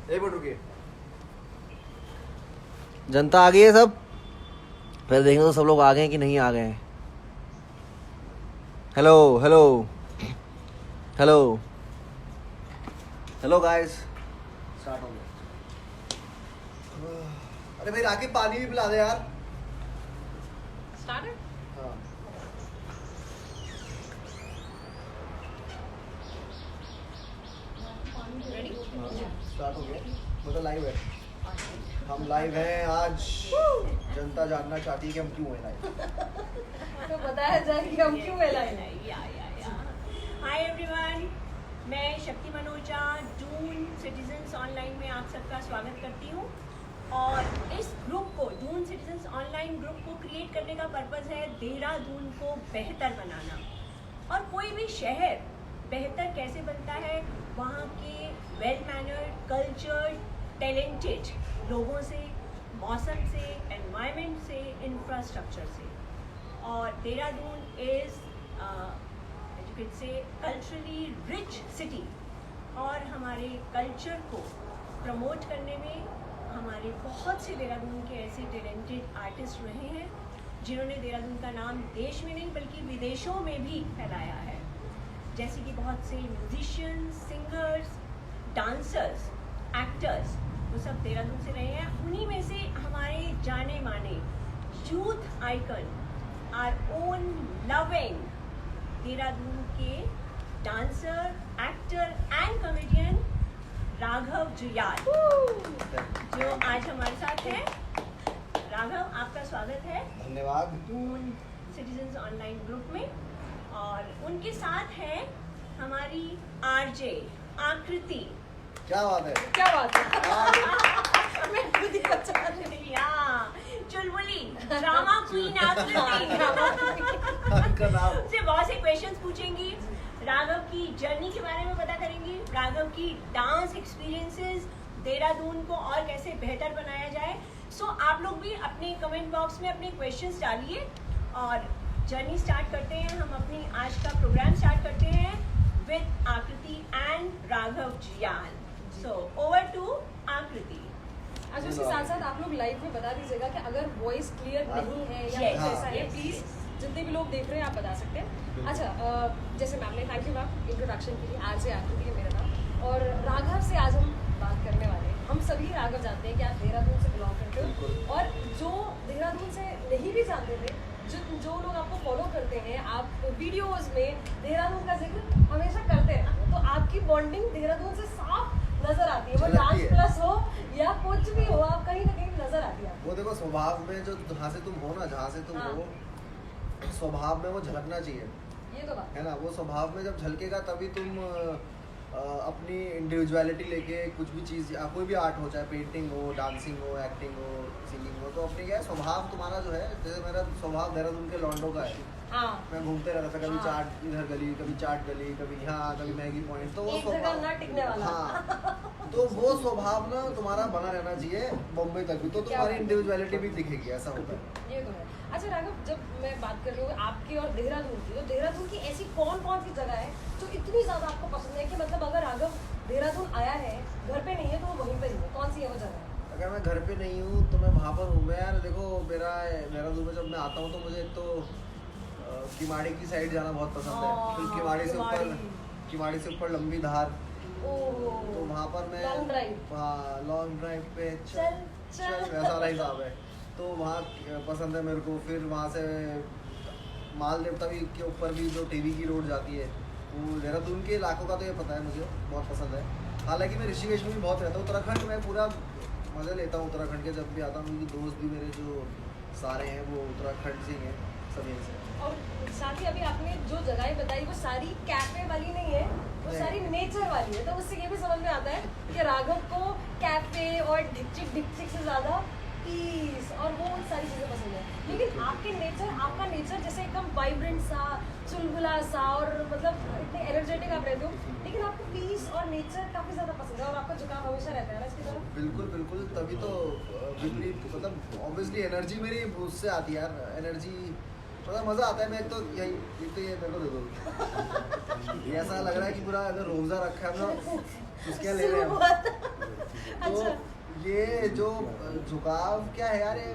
एक मिनट रुकिए। जनता आ गई है सब, पहले देखेंगे तो सब लोग आ गए हैं कि नहीं आ गए हैं। Hello hello hello hello guys, start हो गया। अरे भाई राखी पानी भी पिला दे यार। Started? हाँ Ready? स्टार्ट हो गया, मतलब लाइव है। हम लाइव हैं आज। जनता जानना चाहती है कि हम क्यों हैं लाइव। तो बताया जाए कि हम क्यों एलाइन है। हाय एवरीवन, मैं शक्ति मनोजा जून सिटीजन्स ऑनलाइन में आप सबका स्वागत करती हूँ। और इस ग्रुप को, जून सिटीजन्स ऑनलाइन ग्रुप को क्रिएट करने का पर्पज़ है देहरादून को बेहतर बनाना। और कोई भी शहर बेहतर कैसे बनता है, वहाँ के वेल मैनर्ड, कल्चर्ड, टैलेंटेड लोगों से, मौसम से, एनवायरनमेंट से, इंफ्रास्ट्रक्चर से। और देहरादून इज़ से कल्चरली रिच सिटी, और हमारे कल्चर को प्रमोट करने में हमारे बहुत से देहरादून के ऐसे टैलेंटेड आर्टिस्ट रहे हैं जिन्होंने देहरादून का नाम देश में नहीं बल्कि विदेशों में भी फैलाया है। जैसे कि बहुत से म्यूजिशियंस, सिंगर्स, डांसर्स, एक्टर्स, वो सब देहरादून से रहे हैं। उन्हीं में से हमारे जाने माने youth icon, our own loving Dehradun के dancer, actor and comedian Raghav Juyal, जो आज हमारे साथ हैं। राघव, आपका स्वागत है धन्यवाद। जून सिटीजन्स ऑनलाइन ग्रुप में। और उनके साथ है हमारी आरजे आकृति। क्या बात है, क्या बात है। मैं खुद ही बचा रही चुलबुली ड्रामा क्वीन आकृति। इनका नाम से बहुत से क्वेश्चंस पूछेंगी, राघव की जर्नी के बारे में पता करेंगी, राघव की डांस एक्सपीरियंसेस, देहरादून को और कैसे बेहतर बनाया जाए। सो आप लोग भी अपने कमेंट बॉक्स में अपने क्वेश्चंस डालिए और जर्नी स्टार्ट करते हैं। हम अपनी आज का प्रोग्राम स्टार्ट करते हैं with Aakriti and Raghav Juyal. So over to Aakriti. अच्छा, उसके साथ साथ आप लोग लाइव में बता दीजिएगा कि अगर वॉइस क्लियर नहीं है या Yes, कुछ ऐसा है, yes, प्लीज yes. जितने भी लोग देख रहे हैं आप बता सकते हैं। अच्छा, जैसे मैम ने, थैंक यू मैम इंट्रोडक्शन के लिए। आज से आकृति है मेरा नाम, और राघव से आज हम बात करने वाले हैं। हम सभी राघव जानते हैं कि आप देहरादून से बिलोंग करते हो, और जो देहरादून से नहीं भी जानते थे, जो लोग आपको फॉलो करते हैं, आप वीडियोस में देहरादून का जिक्र हमेशा करते हैं, तो आपकी बॉन्डिंग देहरादून से साफ नजर आती है। वो डांस प्लस हो या कुछ भी हो, आप कहीं ना कहीं नजर आती है। वो देखो स्वभाव में जो जहाँ से तुम हो ना, जहाँ से तुम हाँ। हो, स्वभाव में वो झलकना चाहिए, ये तो बात है ना। वो स्वभाव में जब झलकेगा तभी तुम अपनी इंडिविजुअलिटी लेके कुछ भी चीज़, या कोई भी आर्ट हो, चाहे पेंटिंग हो, डांसिंग हो, एक्टिंग हो, सिंगिंग हो, तो अपनी क्या है, स्वभाव तुम्हारा जो है, जैसे मेरा स्वभाव देहरादून के लॉन्डो का है। हाँ, मैं घूमते रहता था, कभी हाँ। चाट इधर गली, कभी चाट गली, कभी यहाँ, कभी मैगी पॉइंट, तो वो एक जगह ना टिकने वाला। हाँ, तो वो स्वभाव ना तुम्हारा बना रहना चाहिए बॉम्बे तक भी, तो तुम्हारी इंडिविजुअलिटी भी दिखेगी, ऐसा होता है। ये तो है। अच्छा राघव, जब मैं बात कर रही हूँ आपकी और देहरादून की, तो देहरादून की ऐसी कौन कौन सी जगह है जो इतनी ज्यादा आपको पसंद है कि मतलब अगर राघव देहरादून आया है, घर पे नहीं है, तो वो वहीं पर ही है? कौन सी है वो जगह? अगर मैं घर पे नहीं हूँ तो मैं वहाँ पर हूँ। मैं यार देखो, मेरा देहरादून में जब मैं आता हूँ तो मुझे एक तो किमाड़ी की साइड जाना बहुत पसंद है। फिर किमाड़ी से ऊपर लंबी धार, तो वहाँ पर मैं लॉन्ग ड्राइव। हाँ, लॉन्ग ड्राइव पे चल वैसा वाला हिसाब है, तो वहाँ पसंद है मेरे को। फिर वहाँ से माल देवता भी के ऊपर भी जो टीवी की रोड जाती है, वो देहरादून के इलाकों का तो ये पता है, मुझे बहुत पसंद है। हालांकि मैं ऋषिकेश में भी बहुत रहता हूँ। उत्तराखंड में पूरा मज़े लेता हूँ उत्तराखंड के, जब भी आता हूँ, क्योंकि दोस्त भी मेरे जो सारे हैं वो उत्तराखंड से ही हैं, सभी से। और साथ ही अभी आपने जो जगह बताई वो सारी कैफे वाली नहीं है, वो सारी नेचर वाली है, तो उससे ये भी समझ में आता है कि राघव को कैफे और ढिकचिक से ज़्यादा पीस और वो सारी चीज़ें पसंद है। लेकिन आपका नेचर जैसे एकदम वाइब्रेंट सा, चुलबुला सा, और मतलब इतने एनर्जेटिक आप रहते हो, लेकिन आपको पीस और नेचर काफ़ी ज़्यादा पसंद है, और आपका झुकाव हमेशा रहता है ना इसकी तरफ। बिल्कुल बिल्कुल, तभी तो विपरीत, मतलब ऑब्वियसली एनर्जी मेरी उससे आती है यार। एनर्जी मतलब मज़ा आता है। मैं एक तो ये मेरे को दे दो। ये ऐसा लग रहा है कि पूरा अगर रोज़ा रखा है ना, उसके ले रहे हैं। तो अच्छा। ये जो झुकाव क्या है यार, ये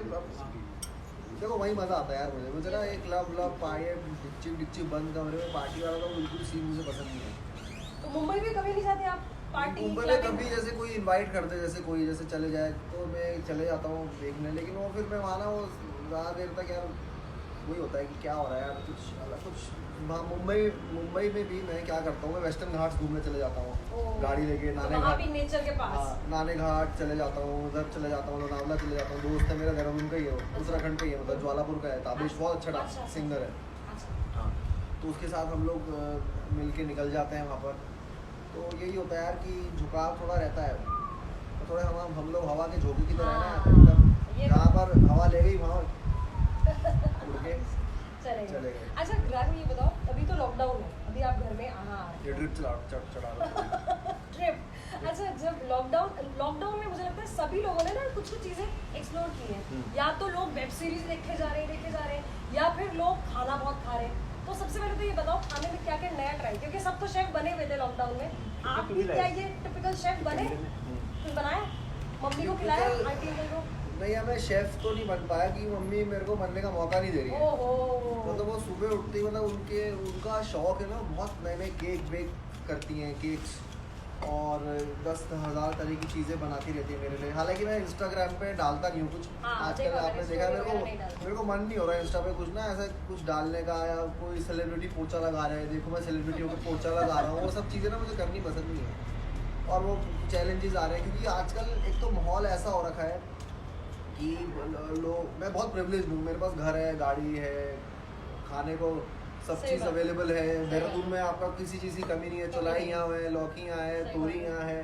देखो वही मजा आता है यार मुझे ना एक क्लब पार्टी डिच्ची बंद कमरे में पार्टी वाला तो बिल्कुल सीन मुझे पसंद नहीं है। तो मुंबई में कभी नहीं जाते आप पार्टी मुंबई में कभी जैसे कोई इनवाइट करते, जैसे कोई जैसे चले जाए तो मैं चले जाता हूँ देखने, लेकिन वो फिर मैं वहाँ ना वो ज़्यादा देर तक यार वही होता है कि क्या हो रहा है यार, कुछ अलग कुछ। वहाँ मुंबई में भी मैं क्या करता हूँ, मैं वेस्टर्न घाट्स घूमने चले जाता हूँ गाड़ी लेके, नाने वहाँ घाट। भी नेचर के पास। हाँ, नाने घाट चले जाता हूँ, उधर चले जाता हूँ, लोनावला चले जाता हूँ। दोस्त है मेरा देहरादून का ही है, उत्तराखंड का ही है, मतलब ज्वालापुर का है, ताबिश बहुत अच्छा सिंगर है। अच्छा। हाँ, तो उसके साथ हम लोग मिल के निकल जाते हैं वहाँ पर। तो यही होता है यार कि झुकाव थोड़ा रहता है, तो थोड़े हम लोग हवा के झोंके की तरह है ना, एकदम जहाँ पर हवा ले गई वहाँ उड़ के चले चले गए। अच्छा राघव, ये बताओ, अभी तो लॉकडाउन है, अभी आप घर में ये ट्रिप चढ़ा ट्रिप। अच्छा, जब लॉकडाउन में मुझे लगता है सभी लोगों ने ना कुछ चीजें एक्सप्लोर की हैं। या तो लोग वेब सीरीज देखे जा रहे हैं, या फिर लोग खाना बहुत खा रहे हैं। तो सबसे पहले तो ये बताओ, खाने में क्या क्या नया ट्राई, क्योंकि सब तो शेफ बने हुए थे लॉकडाउन में, आप भी क्या ये टिपिकल शेफ बने, कुछ बनाया, मम्मी को खिलाया, आंटी अंकल को? नहीं, मैं शेफ तो नहीं बन पाया कि मम्मी मेरे को बनने का मौका नहीं दे रही है। मतलब वो सुबह उठती है, मतलब उनका शौक है ना, बहुत नए नए केक बेक करती हैं, केक्स, और 10,000 तरह की चीज़ें बनाती रहती है मेरे लिए। हालांकि मैं इंस्टाग्राम पे डालता नहीं हूँ कुछ। आजकल आपने देखा मेरे को मन नहीं हो रहा है इंस्टा पे कुछ ना ऐसा कुछ डालने का, या कोई सेलिब्रिटी पोछा लगा रहा है, देखो मैं सेलिब्रिटी होकर पोछा लगा रहा हूँ, वो सब चीज़ें ना मुझे करनी पसंद नहीं है। और वो चैलेंजेस आ रहे हैं क्योंकि आजकल एक तो माहौल ऐसा हो रखा है कि लोग, मैं बहुत प्रिविलेज हूँ, मेरे पास घर है, गाड़ी है, खाने को सब चीज़ अवेलेबल है। देहरादून में आपका किसी चीज़ की कमी नहीं है, चौलाई यहाँ है, लौकी यहाँ है, तोरी यहाँ है,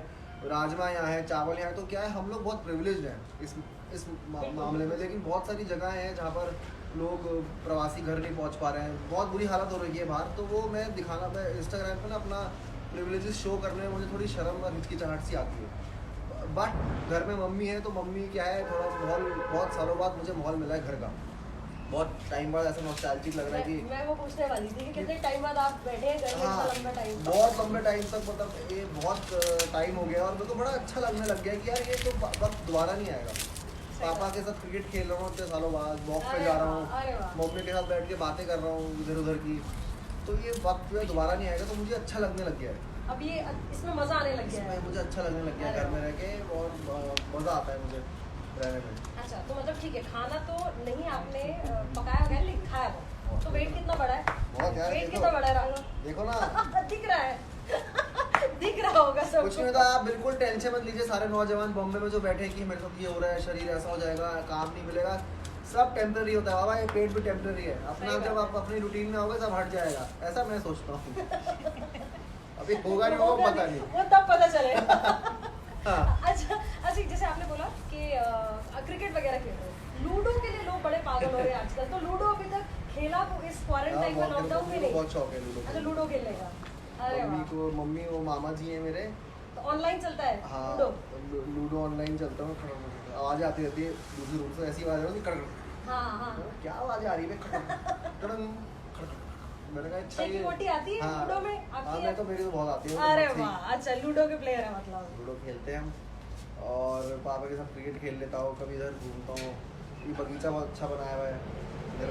राजमा यहाँ है, चावल यहाँ है। तो क्या है, हम लोग बहुत प्रिविलेज हैं इस मामले में। लेकिन बहुत सारी जगह हैं जहाँ पर लोग प्रवासी घर नहीं पहुँच पा रहे हैं, बहुत बुरी हालत हो रही है बाहर। तो वो मैं इंस्टाग्राम पर ना अपना प्रिविलेजेस शो करने में मुझे थोड़ी शर्म और हिचकिचाहट सी आती है। बट घर में मम्मी है, तो मम्मी क्या है, थोड़ा माहौल, बहुत सालों बाद मुझे माहौल मिला है घर का, बहुत टाइम बाद ऐसा नॉस्टैल्जिक लग रहा है कि मैं वो पूछने वाली थी कि कितने टाइम बाद आप बैठे हैं घर में? हाँ, लंबा टाइम, बहुत लंबे टाइम तक, मतलब ये बहुत टाइम हो गया और मेरे को बड़ा अच्छा लगने लग गया कि यार ये तो वक्त दोबारा नहीं आएगा। पापा के साथ क्रिकेट खेल रहा हूँ इतने सालों बाद, वॉक पे जा रहा हूँ, मम्मी के साथ बैठ के बातें कर रहा हूँ इधर उधर की, तो ये वक्त जो है दोबारा नहीं आएगा। तो मुझे अच्छा लगने लग गया है, अब ये इसमें मजा आने लग गया है, मुझे अच्छा लगने लग गया है घर में रह के, और मज़ा आता है मुझे रहने में। अच्छा, तो मतलब ठीक है, खाना तो नहीं आपने पकाया वगैरह, लेकिन खाया बहुत। तो वेट कितना बड़ा है? बहुत यार, वेट कितना बड़ा है राघव? देखो ना दिख रहा है दिख रहा होगा सब कुछ नहीं, तो आप बिल्कुल टेंशन मत लीजिए। सारे नौजवान बॉम्बे में जो बैठे हैं कि मेरे साथ ये हो रहा है, शरीर ऐसा हो जाएगा, काम नहीं मिलेगा, सब टेम्पररी होता है बाबा, ये पेट भी टेम्पररी है। अपना जब आप अपनी रूटीन में आओगे सब हट जाएगा, ऐसा मैं सोचता हूँ। अभी होगा नहीं होगा पता नहीं, वो तब पता चले। हाँ। अच्छा, जैसे आपने बोला कि क्रिकेट वगैरह खेल रहे हो, लूडो के लिए लोग बड़े पागल हो रहे हैं आजकल। तो लूडो अभी तक खेला को इस क्वारंटाइन में, लॉकडाउन में नहीं? बहुत शौक है लूडो। अच्छा, लूडो खेलने का। अरे वाह। मम्मी वो मामा जी हैं मेरे, तो ऑनलाइन चलता है हाँ, लूडो? लूडो ऑनलाइन चलता हूँ। आवाज़ आती रहती है दूसरी रूट से, ऐसी आवाज़ होती है, हाँ, क्या आवाज़ आ रही है, मैंने कहा अच्छा ये मोटी आती है लूडो में आपकी? हाँ, मैं तो मेरी तो बहुत आती है। अरे वाह, अच्छा, लूडो के प्लेयर है मतलब। लूडो खेलते हैं हम, और पापा के साथ क्रिकेट खेल लेता हूँ, कभी इधर घूमता हूँ। ये बगीचा बहुत अच्छा बनाया हुआ है,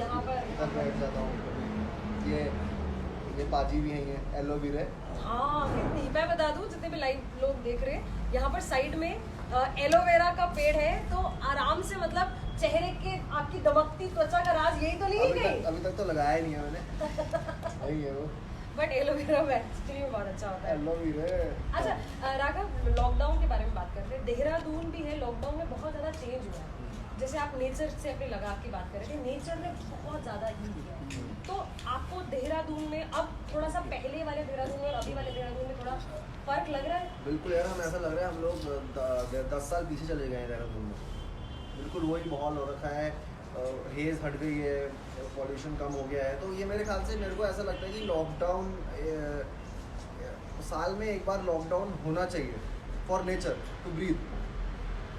यहाँ पर इधर बैठ जाता हूँ कभी। ये पाजी भी हैं, एलोवेरा। हाँ, मैं बता दूं जितने भी लाइव लोग देख रहे हैं, यहाँ पर साइड में एलोवेरा का पेड़ है, तो आराम से मतलब चेहरे के आपकी दमकती त्वचा का राज यही तो नहीं है? अभी तक तो लगाया ही नहीं है मैंने, वही है वो। बट एलोवेरा एक्चुअली में बहुत अच्छा होता है। एलोवेरा। अच्छा राघव, लॉकडाउन के बारे में बात करते हैं। देहरादून भी है, लॉकडाउन में बहुत ज़्यादा चेंज हुआ है। जैसे आप नेचर से अपने लगाव की बात कर रहे थे, नेचर ने बहुत ज़्यादा हील किया है। तो आपको देहरादून में अब थोड़ा सा पहले वाले देहरादून में और अभी वाले देहरादून में थोड़ा फर्क लग रहा है? बिल्कुल यार, हम ऐसा लग रहा है हम लोग 10 साल पीछे चले गए हैं देहरादून में। बिल्कुल वही माहौल हो रखा है, हेज़ हट गई है, पॉल्यूशन कम हो गया है। तो ये मेरे ख्याल से, मेरे को ऐसा लगता है कि लॉकडाउन, साल में एक बार लॉकडाउन होना चाहिए फॉर नेचर टू ब्रीथ,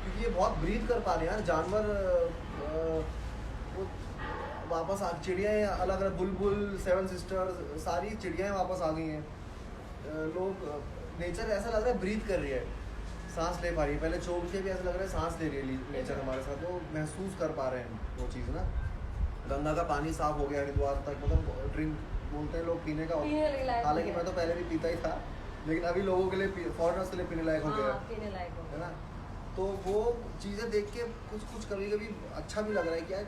क्योंकि ये बहुत ब्रीथ कर पा रहे हैं यार जानवर। वो वापस आ, चिड़ियाँ अलग अलग, बुलबुल, 7 सिस्टर्स, सारी चिड़ियाँ वापस आ गई हैं। लोग, नेचर ऐसा लग रहा है ब्रीथ कर रही है। सांस ले पा रही है। पहले चोट के भी ऐसा लग रहा है सांस ले रही है नेचर हमारे साथ, वो महसूस कर पा रहे हैं वो चीज़ ना। गंगा का पानी साफ हो गया हरिद्वार तक, मतलब ड्रिंक बोलते हैं लोग पीने का, हालांकि मैं तो पहले भी पीता ही था, लेकिन अभी लोगों के लिए फॉरेनर्स के लिए पीने लायक हो गया है ना। तो वो चीज़ें देख के कुछ कभी कभी अच्छा भी लग रहा है कि यार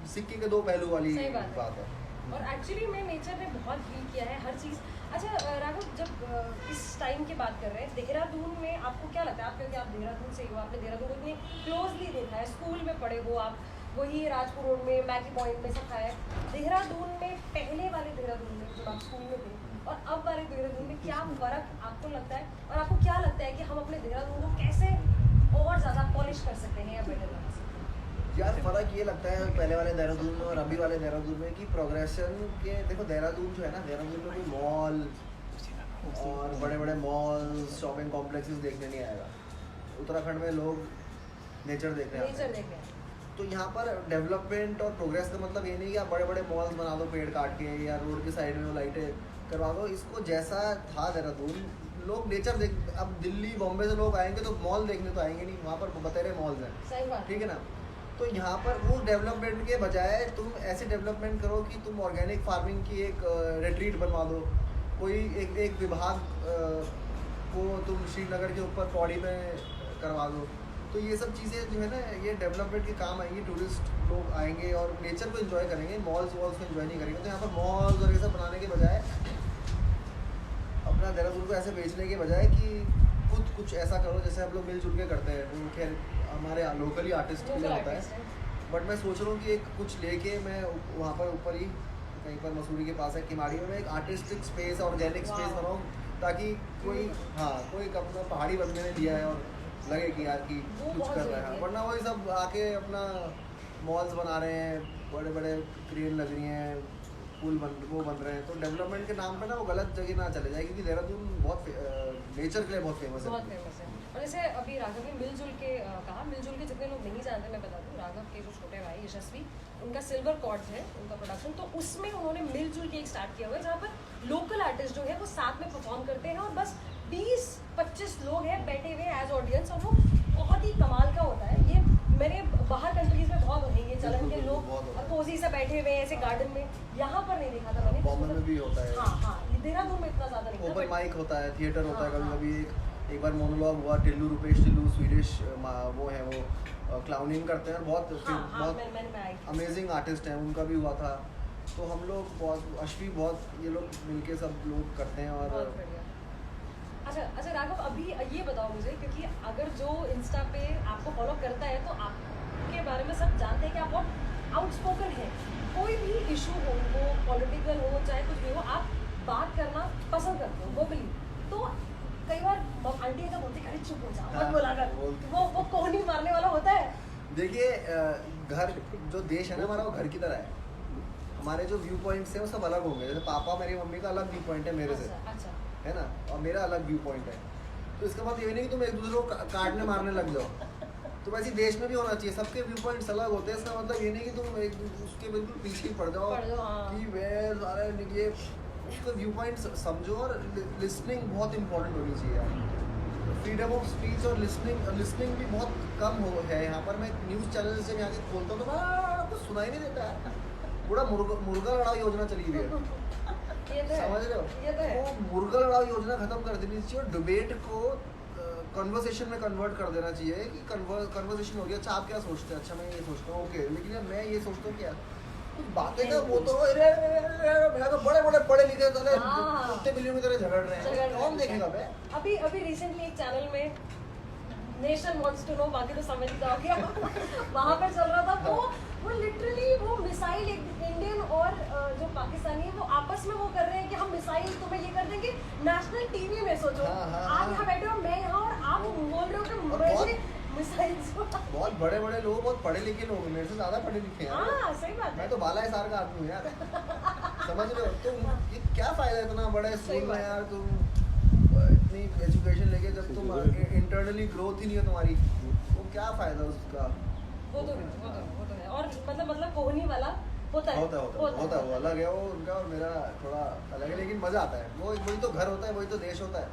सिक्के के दो पहलू वाली बात है। और एक्चुअली में नेचर ने बहुत हील किया है हर चीज़। अच्छा राघव, जब इस टाइम की बात कर रहे हैं, देहरादून में आपको क्या लगता है, आप क्योंकि आप देहरादून से ही हो, आपने देहरादून को इतनी क्लोजली देखा है, स्कूल में पढ़े हो आप, वही राजपुर रोड में मैगी पॉइंट में सब खाया है। देहरादून में पहले वाले देहरादून में जब आप स्कूल में थे और अब वाले देहरादून में क्या फ़र्क आपको लगता है, और आपको क्या लगता है कि हम अपने देहरादून को कैसे और ज़्यादा पॉलिश कर सकते हैं या बेटर बना सकते हैं? यार फ़र्क ये लगता है पहले वाले देहरादून में और अभी वाले देहरादून में कि प्रोग्रेशन के, देखो देहरादून जो है ना, देहरादून में कोई मॉल और बड़े बड़े मॉल्स शॉपिंग कॉम्प्लेक्सेस देखने नहीं आएगा। उत्तराखंड में लोग नेचर देखने आते हैं। तो यहाँ पर डेवलपमेंट और प्रोग्रेस का मतलब ये नहीं कि आप बड़े बड़े मॉल्स बना दो पेड़ काट के या रोड की साइड में वो लाइटें करवा दो। इसको जैसा था देहरादून, लोग नेचर देख, अब दिल्ली बॉम्बे से लोग आएंगे तो मॉल देखने तो आएंगे नहीं, वहाँ पर बतेरे मॉल्स हैं, सही बात, ठीक है ना। तो यहाँ पर वो डेवलपमेंट के बजाय तुम ऐसे डेवलपमेंट करो कि तुम ऑर्गेनिक फार्मिंग की एक रिट्रीट बनवा दो, कोई एक विभाग को तुम श्रीनगर के ऊपर पौड़ी में करवा दो। तो ये सब चीज़ें जो है ना, ये डेवलपमेंट के काम आएंगी, टूरिस्ट लोग आएंगे और नेचर को एंजॉय करेंगे, मॉल्स वॉल्स को एंजॉय नहीं करेंगे। तो यहाँ पर मॉल्स और ये सब बनाने के बजाय अपना देहरादून को ऐसे बेचने के बजाय कि खुद कुछ ऐसा करो जैसे हम लोग मिलजुल के करते हैं। वो खैर हमारे लोकली आर्टिस्ट के लिए होता है, बट मैं सोच रहा हूँ कि एक कुछ लेके मैं वहाँ पर ऊपर ही कहीं पर मसूरी के पास है किमाड़ी में, मैं एक आर्टिस्टिक स्पेस ऑर्गेनिक स्पेस बनाऊँ, ताकि कोई कोई अपना पहाड़ी बंदे ने लिया है और लगे कि यार कि कुछ कर रहा है। वरना वही सब आके अपना मॉल्स बना रहे हैं, बड़े बड़े क्रेन लग रही हैं, पुल बन रहे हैं। तो डेवलपमेंट के नाम पे ना वो गलत जगह ना चले जाए, क्योंकि देहरादून बहुत नेचर के लिए बहुत फेमस है। और जैसे अभी राघव ने मिलजुल के कहा, मिलजुल के जितने लोग नहीं जानते मैं बता दूं, राघव के जो छोटे भाई यशस्वी, उनका सिल्वर कॉर्ड्स है उनका प्रोडक्शन, तो उसमें उन्होंने मिलजुल के एक स्टार्ट किया हुआ है जहाँ पर लोकल आर्टिस्ट जो है वो साथ में परफॉर्म करते हैं और बस 20-25 लोग हैं बैठे हुए एज ऑडियंस, और वो बहुत ही कमाल का होता है। ये मेरे बाहर कंट्रीज में बहुत होते हैं ये चलन के, लोग कोजी से बैठे हुए हैं ऐसे गार्डन में, यहाँ पर नहीं देखा था मैंने। बॉम्बे में भी होता है। हाँ, देहरादून में इतना ज़्यादा नहीं। ओपन माइक होता है, थिएटर होता है, कभी कभी एक बार मोनोलॉग हुआ, रुपेश टिल्लू स्वीडिश वो है, वो क्लाउनिंग करते हैं, बहुत अमेजिंग आर्टिस्ट हैं, उनका भी हुआ था। तो हम लोग बहुत अश्वी बहुत ये लोग मिलके सब लोग करते हैं। और अच्छा राघव, अभी ये बताओ मुझे, क्योंकि अगर जो इंस्टा पे आपको फॉलो करता है तो आपके बारे में सब जानते हैं कि आप बहुत आउटस्पोकन है, कोई भी इशू हो, वो पॉलिटिकल हो चाहे कुछ भी हो, आप बात करना पसंद करते हो वोकली। तो कई बार आंटी का बोलते अरे चुप हो जाओ मत बोला कर, वो कोहनी मारने वाला होता है। देखिए घर जो देश है ना हमारा, वो घर की तरह है। हमारे जो व्यू पॉइंट्स हैं वो सब अलग होंगे, जैसे पापा मेरी मम्मी का अलग व्यू पॉइंट है मेरे से, है ना, और मेरा अलग व्यू पॉइंट है। तो इसका मतलब ये नहीं कि तुम एक दूसरे को काटने मारने लग जाओ। तो वैसे देश में भी होना चाहिए, सबके व्यू पॉइंट्स अलग होते हैं। इसका मतलब ये नहीं कि तुम एक उसके बिल्कुल पीछे पड़ जाओ कि वे सारे ये उसका व्यू पॉइंट समझो। और लिसनिंग बहुत इंपॉर्टेंट होनी चाहिए यार, फ्रीडम ऑफ स्पीच और लिसनिंग भी बहुत कम है यहाँ पर। मैं न्यूज़ चैनल से यहाँ के खोलता हूँ तो मैं कुछ सुनाई नहीं देता है, पूरा मुर्गा लड़ाओ योजना चली हुई है, समझ रहे हो। वो मुर्गा लड़ाओ योजना खत्म कर देनी चाहिए और डिबेट को कन्वर्सेशन में कन्वर्ट कर देना चाहिए कि कन्वर्सेशन हो गया, अच्छा आप क्या सोचते हैं, अच्छा मैं ये सोचता हूँ, ओके, लेकिन मैं ये सोचता हूँ क्या कुछ बातें का वो तो बड़े बड़े पढ़े लिखे कुत्ते बिल्लियों की तरह झगड़ रहे हैं, कौन देखेगा बे। अभी रिसेंटली एक चैनल में नेशन वांट्स टू नो, बाकी तो समझ जाओगे वहाँ पर चल रहा था वो लिटरली वो मिसाइल इंडियन और जो पाकिस्तानी है वो आपस में वो कर रहे हैं कि हम मिसाइल तुम्हें ये कर देंगे नेशनल टीवी में। सोचो आप यहाँ बैठे हो, मैं यहाँ, और आप बोल रहे हो कि मुझे मिसाइल। बहुत बड़े बड़े लोग, बहुत पढ़े लिखे लोग, मेरे से ज्यादा पढ़े लिखे हैं। हाँ सही बात है, मैं तो बाला हिसार का आदमी हूँ यार, समझ रहे हो। तो ये क्या फायदा इतना बड़े स्कूल में यार, तुम इतनी एजुकेशन लेके जब तुम इंटरनली ग्रोथ ही नहीं है तुम्हारी, वो क्या फायदा उसका। वो तो है। और मतलब कोहनी वाला होता है वो अलग है, वो उनका और मेरा थोड़ा अलग है, लेकिन मजा आता है। वही तो घर होता है, वही तो देश होता है,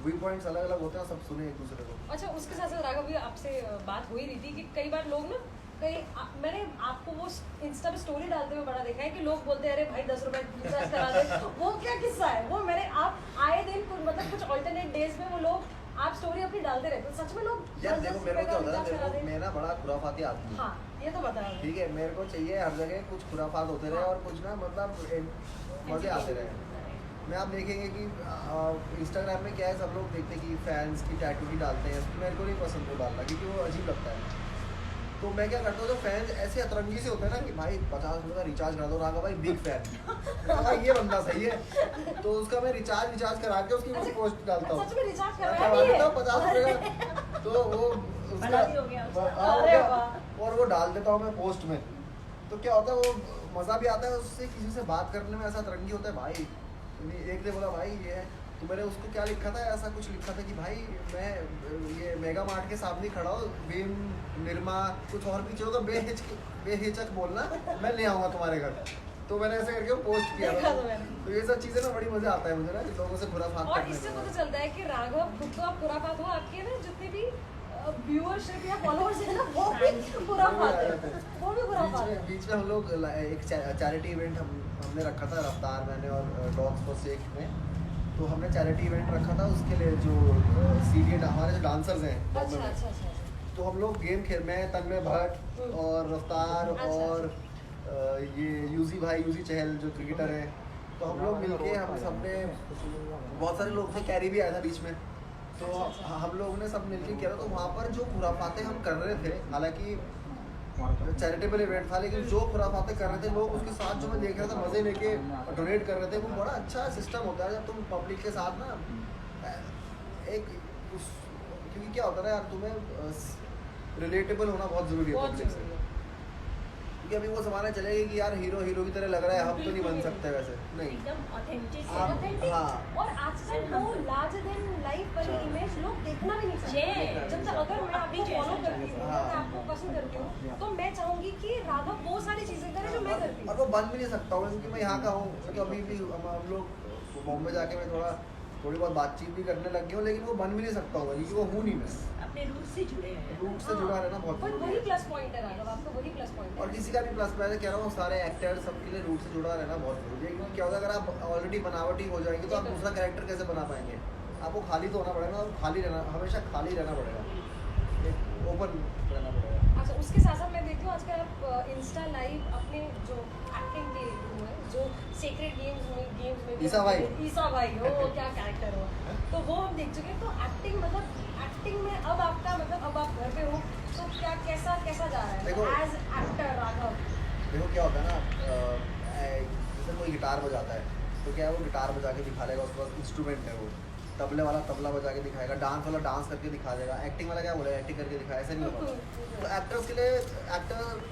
व्यू पॉइंट्स अलग अलग होते हैं, सब सुने एक दूसरे को। अच्छा, उसके साथ साथ राघव भी आपसे बात हो ही रही थी कि कई बार लोग ना मैंने आपको वो इंस्टा पे स्टोरी डालते हुए बड़ा देखा है कि लोग बोलते हैं अरे भाई 10 रुपए रिचार्ज करा दे। वो क्या किस्सा है वो? मैंने आप आए दिन मतलब कुछ ऑल्टरनेट डेज में वो लोग आप स्टोरी अपनी डालते रहते हो, सच में लोग यार देखो मेरे को क्या होता है, मेरे को मैं ना बड़ा खुराफाती आदमी हूँ। हाँ ये तो बताओ। ठीक है, मेरे को चाहिए हर जगह कुछ खुराफात होते रहे और कुछ ना मतलब मजे आते रहे। मैं आप देखेंगे कि इंस्टाग्राम में क्या है, सब लोग देखते हैं कि फैंस की टैटू भी डालते हैं, मेरे को नहीं पसंद वो डालना क्योंकि वो अजीब लगता है। तो मैं क्या करता हूँ, जो फैंस ऐसे अतरंगी से होते हैं ना कि भाई 50 रुपये का रिचार्ज करा दो, राघव भाई बिग फैन, भाई ये बंदा सही है, तो उसका मैं रिचार्ज करा के उसकी अच्छा, पोस्ट डालता हूँ। सच में रिचार्ज करवा करवा देता हूँ 50 रुपये का, तो वो उसका हो गया उसका। हाँ, हो अरे गया। वाह। और वो डाल देता हूँ मैं पोस्ट में। तो क्या होता है, वो मज़ा भी आता है उससे, किसी से बात करने में ऐसा अतरंगी होता है भाई। एक ने बोला भाई ये, तो मैंने उसको क्या लिखा था, ऐसा कुछ लिखा था कि भाई मैं ये मेगा मार्ट के सामने खड़ा हूँ, भीम निरमा कुछ और पीछे होगा, बेहिचक बोलना, मैं ले आऊँगा तुम्हारे घर। तो मैंने ऐसे करके पोस्ट किया था। तो ये सब चीज़ें ना बड़ी मज़ा आता है मुझे ना, लोगों से बुरा बात और करने इससे में। पता चलता है कि राघव खुद तो आप बुरा बात हो, आपके ना जितने भी व्यूअरशिप या फॉलोअर्स है ना वो भी बुरा बात है, वो भी बुरा बात है। बीच में हम लोग एक चैरिटी इवेंट हमने रखा था, रफ्तार मैंने और डॉग्स फॉर सेक में। तो हमने चैरिटी इवेंट रखा था, उसके लिए जो सीरियट हमारे जो डांसर्स हैं अच्छा अच्छा अच्छा। तो हम लोग गेम खेल, मैं तन्मय भट्ट और रफ्तार और ये यूजी चहल जो क्रिकेटर है, तो हम लोग मिलके हम सबने, बहुत सारे लोग थे, कैरी भी आया था बीच में, तो हम लोग ने सब मिलके किया था। तो वहाँ पर जो खुराफाते हम कर रहे थे, हालांकि चैरिटेबल इवेंट था, लेकिन जो खुराफाते कर रहे थे लोग, उसके साथ जो मैं देख रहा था मज़े लेके डोनेट कर रहे थे, वो बड़ा अच्छा सिस्टम होता है जब तुम पब्लिक के साथ ना एक क्योंकि क्या होता है यार, तुम्हें रिलेटेबल होना बहुत ज़रूरी है पब्लिक से। क्योंकि अभी वो ज़माना चलेगा कि यार हीरो की तरह लग रहा है, हम तो नहीं बन सकते वैसे, नहीं एकदम ऑथेंटिक। हाँ। और आजकल वो लार्जर देन लाइफ वाली इमेज लोग देखना भी नहीं चाहते। जब तक अगर मैं आपको फॉलो करती हूँ, मैं आपको पसंद करती हूँ, तो मैं चाहूंगी कि राघव वो सारी चीजें करे जो मैं करती हूँ। और वो बन भी नहीं सकता हूँ क्योंकि मैं यहाँ का हूँ, तो अभी भी हम लोग बॉम्बे जाके मैं थोड़ी बहुत बातचीत भी करने लग गया हूँ, लेकिन वो बन भी नहीं सकता हूँ क्योंकि वो हूँ नहीं मैं। अपने रूट से जुड़े हैं। रूट से जुड़ा रहना बहुत पर जरूरी वही है। प्लस पॉइंट है राघव, आपका वही प्लस पॉइंट और है। किसी का भी प्लस पॉइंट है, कह रहा हूँ सारे एक्टर्स सबके लिए रूट से जुड़ा रहना बहुत जरूरी है। क्योंकि क्या होगा, अगर आप ऑलरेडी बनावटी हो जाएंगे तो आप दूसरा कैरेक्टर कैसे बना पाएंगे? आपको खाली तो होना पड़ेगा, और खाली रहना, हमेशा खाली रहना पड़ेगा, एक ओपन रहना पड़ेगा। अच्छा, उसके साथ साथ मैं देखती हूँ आजकल आप इंस्टा लाइव अपने जो एक्टिंग के हुए, जो सीक्रेट गेम्स में ईसा भाई हो, क्या कैरेक्टर हो, तो वो हम देख चुके हैं। तो एक्टिंग में अब आपका मतलब अब आप घर पे हो तो क्या कैसा जा रहा है देखो, एज एक्टर राघव? देखो क्या होता है ना, जैसे कोई गिटार बजाता है तो क्या है, वो गिटार बजा के दिखा देगा, उसके पास इंस्ट्रूमेंट है, वो तबले वाला तबला बजा के दिखाएगा, डांस वाला डांस करके दिखा देगा, एक्टिंग वाला क्या बोलेगा एक्टिंग करके दिखाएगा, ऐसा नहीं होता। तो एक्टर्स के लिए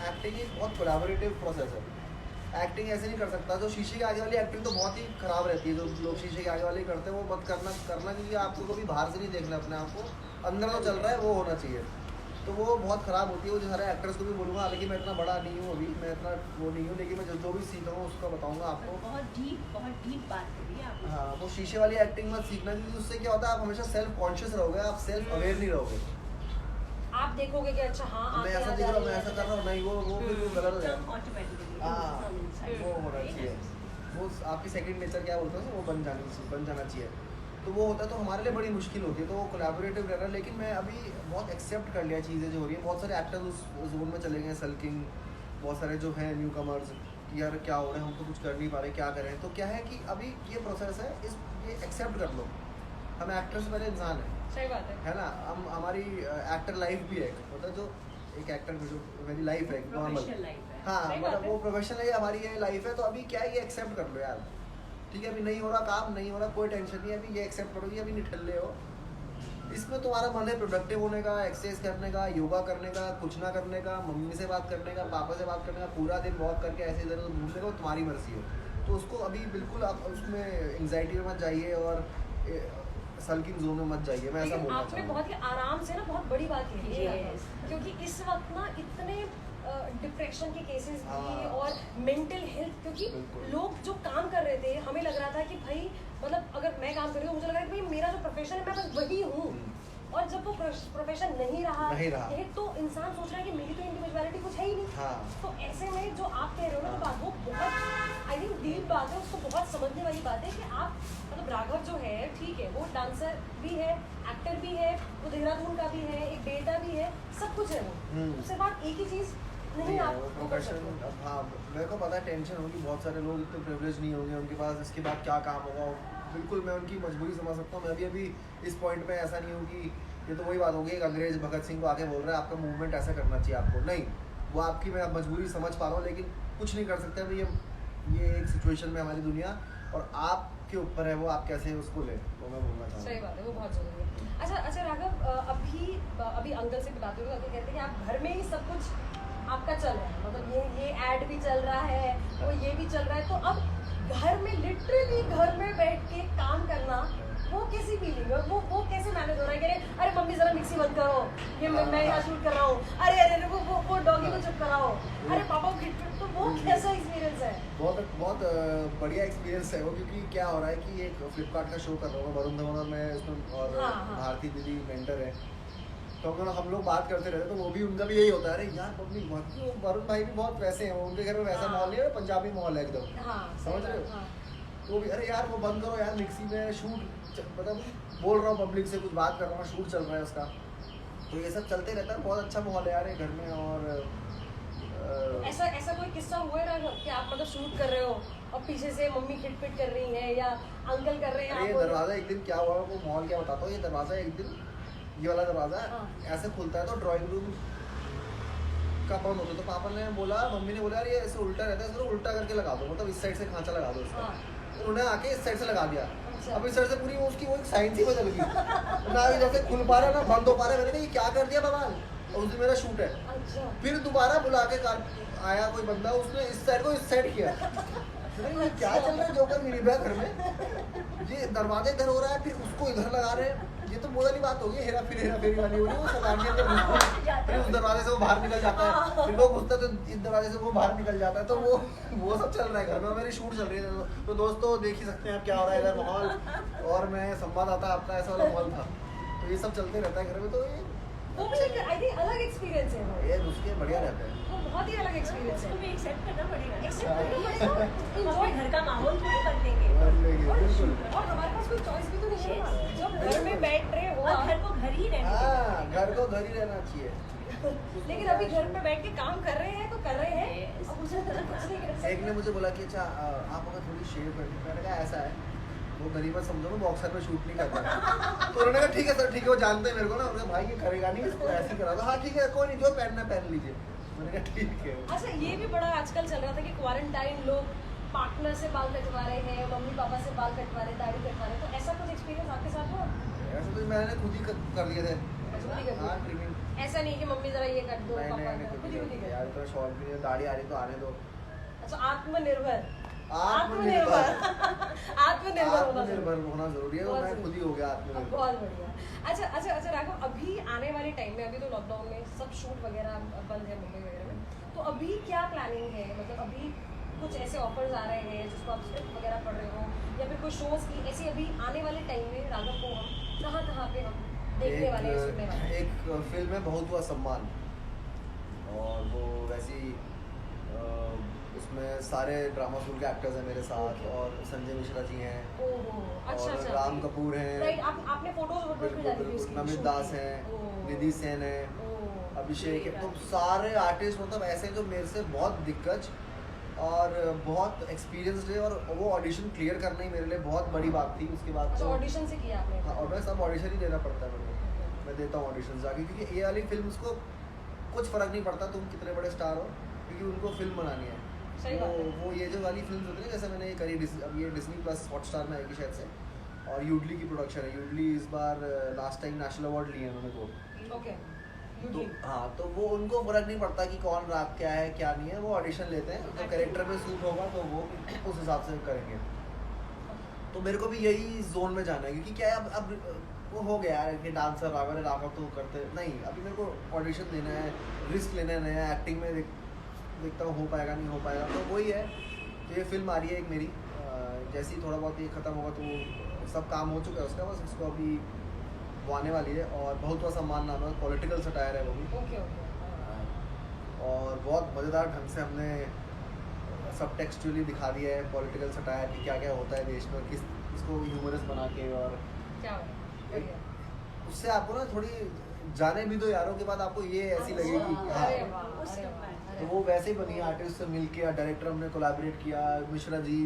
एक्टिंग एक बहुत कोलैबोरेटिव प्रोसेस है। एक्टिंग ऐसे नहीं कर सकता, जो शीशे के आगे वाली एक्टिंग तो बहुत ही खराब रहती है, जो लोग शीशे के आगे वाली करते हैं वो मत करना क्योंकि आपको कभी बाहर से नहीं देखना, अपने आप को अंदर जो चल रहा है वो होना चाहिए, तो वो बहुत ख़राब होती है। वो जो सारे एक्टर्स को भी बोलूँगा, हालांकि मैं इतना बड़ा नहीं हूँ अभी, मैं इतना वो नहीं हूँ, लेकिन मैं जो भी सीखा हूँ उसका बताऊँगा आपको। बहुत डीप बात करी है आपने। हाँ, वो शीशे वाली एक्टिंग मत सीखना, क्योंकि उससे क्या होता है, आप हमेशा सेल्फ कॉन्शियस रहोगे, आप सेल्फ अवेयर नहीं रहोगे। आप देखोगे कि अच्छा हाँ मैं ऐसा दिख रहा हूँ, मैं ऐसा कर रहा हूँ, नहीं वो बिल्कुल गलत हो जाएगा। ऑटोमेटिकली हाँ, वो होना चाहिए, वो आपकी सेकंड नेचर क्या बोलते हैं वो बन जाना चाहिए। तो वो होता है, तो हमारे लिए बड़ी मुश्किल होती है, तो वो कोलैबोरेटिव रहना। लेकिन मैं अभी बहुत एक्सेप्ट कर लिया चीज़ें जो हो रही है, बहुत सारे एक्टर्स उस जोन में चले गए, सल्किंग, बहुत सारे जो हैं न्यू कमर्स कि यार क्या हो रहा है, हम तो कुछ कर नहीं पा रहे, क्या करें। तो क्या है कि अभी ये प्रोसेस है, ये एक्सेप्ट कर लो, हम एक्टर्स पहले इंसान हैं, सही बात है ना। हम हमारी एक्टर लाइफ भी है, मतलब जो एक एक्टर की जो मेरी लाइफ है नॉर्मल, हाँ मतलब वो प्रोफेशनल है, हमारी ये लाइफ है। तो अभी क्या है, ये एक्सेप्ट कर लो यार, ठीक है, अभी नहीं हो रहा काम, नहीं हो रहा, कोई टेंशन नहीं है, अभी ये एक्सेप्ट करो कि अभी निठल्ले हो, इसमें तुम्हारा मन है प्रोडक्टिव होने का, एक्सरसाइज करने का, योगा करने का, कुछ ना करने का, मम्मी से बात करने का, पापा से बात करने का, पूरा दिन वॉक करके ऐसे इधर उधर घूमने का, तुम्हारी मर्जी है। तो उसको अभी बिल्कुल आप उसमें एंग्जाइटी में मत जाइए और सल्किंग जोन में मत जाइए, मैं ऐसा बोलना आपने चाहूँगा। बहुत ही आराम से ना बहुत बड़ी बात कही है, Yes. क्योंकि इस वक्त ना इतने डिप्रेशन के केसेस भी हाँ। और मेंटल हेल्थ, क्योंकि बिल्कुल। लोग जो काम कर रहे थे, हमें लग रहा था कि भाई मतलब अगर मैं काम कर रही हूँ मुझे लग रहा है कि भाई मेरा जो प्रोफेशन है मैं बस वही हूँ, और जब वो प्रोफेशन नहीं रहा एक तो इंसान सोच रहा है कि मेरी तो इंडिविजुअलिटी कुछ है ही नहीं। हाँ। तो ऐसे में जो आप कह रहे हो ना बात, वो बहुत आई थिंक डीप बात है, उसको बहुत समझने वाली बात है कि आप मतलब राघव जो है ठीक है वो डांसर भी है, एक्टर भी है, वो देहरादून का भी है, एक बेटा भी है, सब कुछ है वो, उससे बात एक ही चीज नहीं आप प्रोफेशन। हाँ मेरे को पता है टेंशन होगी, बहुत सारे लोग इतने प्रिविलेज नहीं होंगे उनके पास, इसके बाद क्या काम होगा। बिल्कुल मैं उनकी मजबूरी समझ सकता हूँ। मैं अभी इस पॉइंट पे ऐसा नहीं हूँ कि ये तो वही बात होगी, एक अंग्रेज भगत सिंह को आके बोल रहा है आपका मूवमेंट ऐसा करना चाहिए आपको, नहीं वो आपकी मैं मजबूरी समझ पा रहा हूँ, लेकिन कुछ नहीं कर सकते अभी। ये एक सिचुएशन में हमारी दुनिया और आपके ऊपर है वो आप कैसे उसको ले, तो मैं बोलना चाहूँगा। सही बात है, वो बहुत जरूरी है। अच्छा राघव, अभी अंकल से बात हुई तो कहते हैं कि आप घर में ही सब कुछ आपका चल रहा है, मतलब ये ऐड भी चल रहा है, वो ये भी चल रहा है, तो अब घर में लिटरली घर में बैठ के काम करना वो कैसी फीलिंग है, वो कैसे मैनेज हो रहा है? कह रहे अरे मम्मी जरा मिक्सी बंद करो, ये मैं यहाँ शूट कर रहा हूँ, अरे वो डॉगी को चुप कराओ, अरे पापा तो वो कैसा एक्सपीरियंस है? बहुत बढ़िया एक्सपीरियंस है वो, क्योंकि क्या हो रहा है कि एक फ्लिपकार्ट का शो कर रहा हूँ वरुण धवन और मैं उसमें, और भारती दीदी मेंटर है, तो अगर हम लोग बात करते रहते तो वो भी उनका भी यही होता है, अरे यार पब्लिक बहुत, वरुण भाई भी बहुत वैसे हैं, उनके घर में वैसा माहौल नहीं है, पंजाबी माहौल है एकदम, समझ रहे हो? तो भी अरे यार वो बंद करो यार, मिक्सी में शूट मतलब बोल रहा हूँ पब्लिक से, कुछ बात कर रहा हूँ, शूट चल रहा है उसका, तो ये सब चलते रहता है। बहुत अच्छा माहौल है यार घर में। और ऐसा कोई किस्सा हुआ है ना कि आप मतलब शूट कर रहे हो और पीछे से मम्मी खिटपिट कर रही है या अंकल कर रहे हैं? ये दरवाजा एक दिन क्या हुआ वो माहौल क्या बताता हूँ। ये दरवाजा एक दिन, ये वाला दरवाजा ऐसे खुलता है तो ड्राइंग रूम का बंद होता है, तो पापा ने बोला, मम्मी ने बोला यार ये ऐसे उल्टा रहता है, इसको उल्टा करके लगा दो, मतलब इस साइड से खांचा लगा दो इसका। तो उन्होंने आके इस साइड से लगा दिया। अब इस साइड से पूरी उसकी वो एक साइंस ही बदल गई ना, जैसे खुल पा रहा ना बंद हो पा रहा है। मैंने कहा ये क्या कर दिया बवाल, और उस दिन मेरा शूट है। फिर दोबारा बुला के आया कोई बंदा, उसने इस साइड को इस साइड किया। क्या चल रहा है जोकर गिरी घर में, ये दरवाजा इधर हो रहा है, फिर उसको इधर लगा रहे हैं। ये तो मोदी बात होगी, हेरा फेरी वाली हो रही है। वो सलाम के अंदर फिर उस दरवाजे से वो बाहर निकल जाता है, फिर वो घुसता है तो इस दरवाजे से वो बाहर निकल जाता है। तो वो सब चल रहा है घर में, मेरी शूट चल रही है। तो दोस्तों देख ही सकते हैं आप क्या हो रहा है इधर माहौल, और मैं संवाददाता आपका ऐसा वाला माहौल था। तो ये सब चलते रहता है घर में। तो ये वो भी एक आई थिंक अलग एक्सपीरियंस है वो, ये उसके बढ़िया रहता है, वो बहुत ही अलग एक्सपीरियंस है। उसको भी एक्सेप्ट करना पड़ेगा, एक्सेप्ट करना पड़ेगा, एंजॉय घर का माहौल थोड़ी बदलेंगे। और हमारे पास कोई चॉइस भी तो नहीं है ना, जब घर में बैठ रहे हो घर को घर ही रहना चाहिए। घर को घर ही रहना चाहिए। लेकिन अभी घर में बैठ के काम कर रहे हैं तो कर रहे हैं, अब मुझे कुछ नहीं कर सकते। एक ने मुझे बोला कि अच्छा आप अगर थोड़ी शेव करनी, मैंने कहा ऐसा है वो गरीब समझो ना, बॉक्सर में शूट नहीं करता। तो उन्होंने कहा ठीक है सर, ठीक है, वो जानते हैं मेरे को ना, उन्होंने भाई ये करेगा नहीं, इसको ऐसे ही करा दो। हाँ ठीक है, कोई नहीं, जो पहनना पहन लीजिए। मैंने कहा ठीक है। अच्छा ये भी बड़ा आजकल चल रहा था कि क्वारंटाइन लोग पार्टनर से बाल कटवा रहे हैं, मम्मी पापा से बाल कटवा रहे, दाढ़ी कटवा रहे, तो ऐसा कुछ एक्सपीरियंस आपके साथ हुआ? ऐसा तो मैंने खुद ही कर लिए थे। हाँ ट्रिमिंग, ऐसा नहीं कि मम्मी जरा ये कर दो, पापा मैंने खुद खुद ही ही कर यार इतना शॉर्ट भी है, दाढ़ी आ रही तो आने दो। अच्छा आत्मनिर्भर आत्मनिर्भर आत्मनिर्भर होना जरूरी है, तो मैं खुद ही हो गया आत्मनिर्भर। बहुत बढ़िया। अच्छा राघव, अभी आने वाले टाइम में, अभी तो लॉकडाउन में सब शूट वगैरह बंद है मुंबई वगैरह में, तो अभी क्या प्लानिंग है? मतलब अभी कुछ ऐसे ऑफर्स आ रहे हैं जिसको आप स्क्रिप्ट वगैरह पढ़ रहे हो, या फिर कोई शोज की ऐसी अभी आने वाले टाइम में राघव को हम कहाँ पे हम देखने वाले हैं, सुनने वाले हैं? एक फिल्म है बहुत हुआ सम्मान, और वो वैसी उसमें सारे ड्रामा स्कूल के एक्टर्स हैं मेरे साथ, और संजय मिश्रा जी हैं, और राम कपूर हैं, राइट, आपने फोटोज बिल्कुल नमित दास हैं, निधि सेन है, अभिषेक है, तो सारे आर्टिस्ट मतलब ऐसे जो मेरे से बहुत दिग्गज और बहुत एक्सपीरियंस्ड है, और वो ऑडिशन क्लियर करना ही मेरे लिए बहुत बड़ी बात थी। उसके बाद तो ऑडिशन से किया आपने? हाँ, और मैं सब ऑडिशन ही देना पड़ता है मेरे को, मैं देता हूँ ऑडिशन जाके, क्योंकि ये वाली फिल्म को कुछ फ़र्क नहीं पड़ता तुम कितने बड़े स्टार हो, क्योंकि उनको फिल्म बनानी है। वो ये जो वाली फिल्म होती है, जैसे मैंने ये करी, अब ये डिज्नी प्लस हॉटस्टार में आएगी शायद से, और यूडली की प्रोडक्शन है। यूडली इस बार लास्ट टाइम नेशनल अवार्ड लिए उन्होंने वो। ओके। तो हाँ, तो वो उनको फर्क नहीं पड़ता कि कौन राग क्या है क्या नहीं है, वो ऑडिशन लेते हैं, तो कैरेक्टर में सूट होगा तो वो उस हिसाब से करेंगे। तो मेरे को भी यही जोन में जाना है, क्योंकि क्या है अब वो हो गया है कि डांसर राघव तो करते नहीं, अभी मेरे को ऑडिशन देना है, रिस्क लेना है, नया एक्टिंग में देखता हूँ हो पाएगा नहीं हो पाएगा। तो वही है, तो ये फिल्म आ रही है एक मेरी, जैसे ही थोड़ा बहुत ये ख़त्म होगा तो सब काम हो चुका है उसका, बस इसको अभी वो आने वाली है। और बहुत सम्मान नाम है, पॉलिटिकल सटायर है वो भी। Okay okay. और बहुत मज़ेदार ढंग से हमने सब टेक्सचुअली दिखा दिया है पॉलिटिकल सटायर कि क्या क्या होता है देश में, किस इसको ह्यूमरस बना के। और क्या हो रहा है? उससे आपको ना थोड़ी जाने भी दो यारों के बाद आपको ये ऐसी लगेगी कि हाँ। अरे वाह, अरे वाह, तो अरे वो वैसे ही बनी, आर्टिस्ट से मिल के, डायरेक्टर हमने कोलैबोरेट किया, मिश्रा जी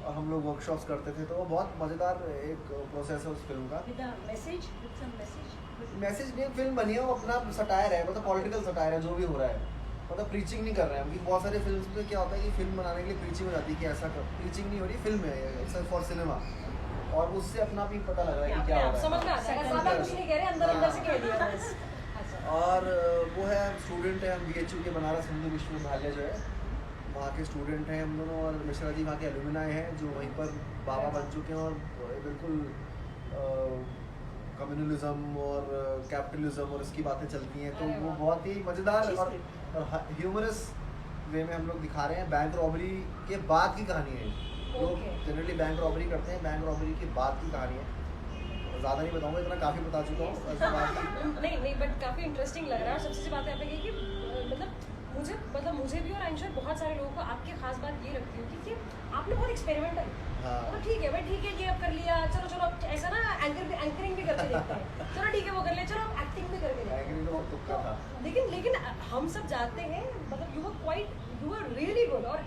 और हम लोग वर्कशॉप्स करते थे। तो वो बहुत मज़ेदार एक प्रोसेस है उस फिल्म का। With a message, with some message. Message नहीं, फिल्म बनी है वो अपना सटायर है, मतलब पॉलिटिकल सटायर है जो भी हो रहा है, मतलब प्रीचिंग नहीं कर रहे हैं हम। बहुत सारे फिल्म में क्या होता है कि फिल्म बनाने के लिए प्रीचिंग हो जाती है कि ऐसा कर, प्रीचिंग नहीं हो रही, फिल्म है इट्स फॉर सिनेमा। और उससे अपना भी पता लग रहा है कि क्या हो रहा समझ है। में आता है, ज़्यादा कुछ नहीं कह रहे, अंदर से कह दिया बस। अच्छा। और वो है स्टूडेंट है हम BHU के, बनारस हिंदू विश्वविद्यालय जो है वहाँ के स्टूडेंट हैं हम दोनों। और मिश्रा जी वहाँ के एलुमिनाई हैं जो वहीं पर बाबा बन चुके हैं। और बिल्कुल कम्युनलिज्म और कैपिटलिज्म और इसकी बातें चलती हैं। तो अरे वो वाह। बहुत ही मज़ेदार और ह्यूमरस वे में हम लोग दिखा रहे हैं। बैंक रॉबरी के बाद की कहानी है, लोग Okay. जनरली बैंक रॉबरी करते हैं, बैंक रॉबरी के बाद की कहानी है। ज़्यादा नहीं बताऊंगा, इतना काफ़ी बता चुका हूँ। उसके बाद नहीं नहीं, बट काफ़ी इंटरेस्टिंग लग रहा है। और सबसे अच्छी बात यहाँ पे ये कि मतलब मुझे भी और आइंशर बहुत सारे लोगों को आपकी खास बात ये लगती होगी कि आपने बहुत एक्सपेरिमेंटल, हाँ। मतलब ठीक है भाई, ठीक है ये अब कर लिया, चलो अब ऐसा ना एंकरिंग भी करके देखते हैं, चलो ठीक है वो कर लिया, चलो अब एक्टिंग भी करके देखते एग्री तो तुक्का था। हैं। लेकिन हम सब जाते हैं, मतलब यू वर रियली गुड। और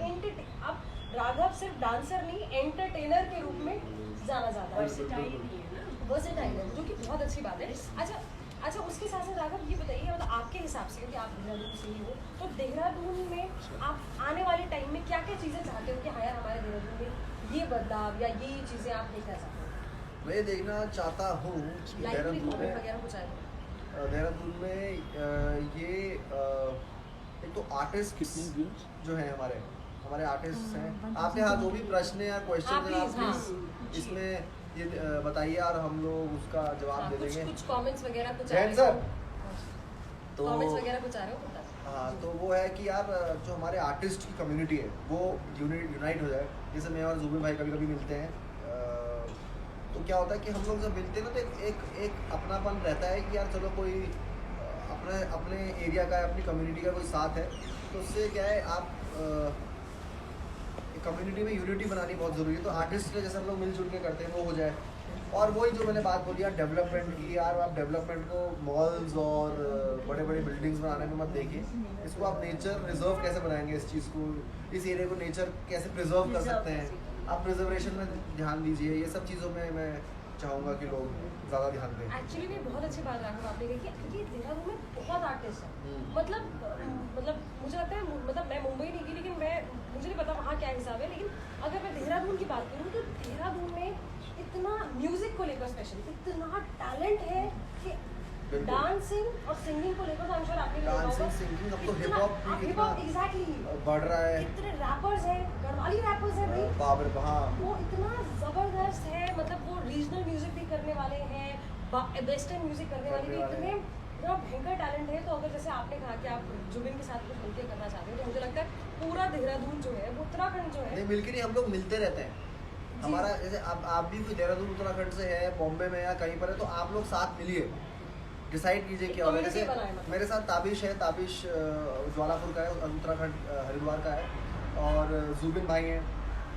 अब राघव सिर्फ डांसर नहीं, एंटरटेनर के रूप में जाना जाता है, Versatile भी है ना. वर्सेटाइल है, जो कि बहुत अच्छी बात है। अच्छा उसके साथ साथ राघव ये बताइए, मतलब आपके हिसाब से, क्योंकि आप देहरादून से ही हो, तो देहरादून में आप आने वाले टाइम में क्या क्या चीज़ें चाहते हो कि हाँ यार हमारे देहरादून में ये बदलाव या ये चीज़ें आप देखना चाहते हो? मैं देखना चाहता हूँ कि लाइब्रेरी देहरादून में वगैरह कुछ आए? देहरादून में ये एक तो आर्टिस्ट जो हैं हमारे आर्टिस्ट हैं। आपके हाथ जो भी प्रश्न या क्वेश्चन है आप प्लीज इसमें ये बताइए और हम लोग उसका जवाब दे देंगे। कुछ कमेंट्स वगैरह कुछ जैन सर, तो कमेंट्स वगैरह कुछ आ रहे हो बता। हाँ, तो वो है कि यार जो हमारे आर्टिस्ट की कम्युनिटी है वो यूनाइट हो जाए। जैसे मैं और जुबिन भाई कभी कभी मिलते हैं, तो क्या होता है कि हम लोग जब मिलते हैं ना तो एक अपनापन रहता है कि यार चलो कोई अपने एरिया का, अपनी कम्युनिटी का कोई साथ है। तो उससे क्या है, आप कम्युनिटी में यूनिटी बनानी बहुत ज़रूरी है। तो आर्टिस्ट के जैसे हम लोग मिलजुल के करते हैं वो हो जाए। और वही जो मैंने बात बोली यार डेवलपमेंट की, यार आप डेवलपमेंट को मॉल्स और बड़े बड़े बिल्डिंग्स बनाने में मत देखिए, इसको आप नेचर रिजर्व कैसे बनाएंगे, इस चीज़ को, इस एरिया को नेचर कैसे प्रिजर्व कर सकते हैं, आप प्रिजर्वेशन में ध्यान दीजिए। ये सब चीज़ों में मैं चाहूँगा कि लोग ज़्यादा ध्यान दें। एक्चुअली में बहुत अच्छी बात राघव आपने कही कि ये देहरादून में बहुत आर्टिस्ट हैं। मतलब मुझे लगता है, मतलब मैं मुंबई नहीं गई, लेकिन मुझे नहीं पता वहाँ क्या हिसाब है, लेकिन अगर मैं देहरादून की बात करूँ तो देहरादून में इतना म्यूजिक को लेकर स्पेशली इतना टैलेंट है कि डांसिंग और सिंगिंग को लेकर तो I'm sure आपने भी देखा डांसिंग, होगा। सिंगिंग, अब तो हिप हॉप भी एग्जैक्टली बढ़ रहा है। इतने रैपर्स हैं, गढ़वाली रैपर्स हैं भाई, बाबर, हाँ, वो इतना जबरदस्त है। मतलब वो रीजनल म्यूजिक भी करने वाले हैं, वेस्टर्न म्यूजिक करने वाले भी इतने भयंकर टैलेंट है। तो अगर जैसे आपने कहा कि आप जुबिन के साथ कुछ मिलकर करना चाहते हो, तो मुझे लगता है पूरा देहरादून जो है, वो उत्तराखंड जो है, नहीं मिलकर नहीं, हम लोग मिलते रहते हैं। हमारा जैसे आप भी कोई देहरादून उत्तराखंड से है, बॉम्बे में या कहीं पर है, तो आप लोग साथ मिलिए, डिसाइड कीजिए क्या होगा। जैसे मेरे साथ ताबिश है, ताबिश ज्वालापुर का है, उत्तराखंड हरिद्वार का है, और जुबिन भाई हैं,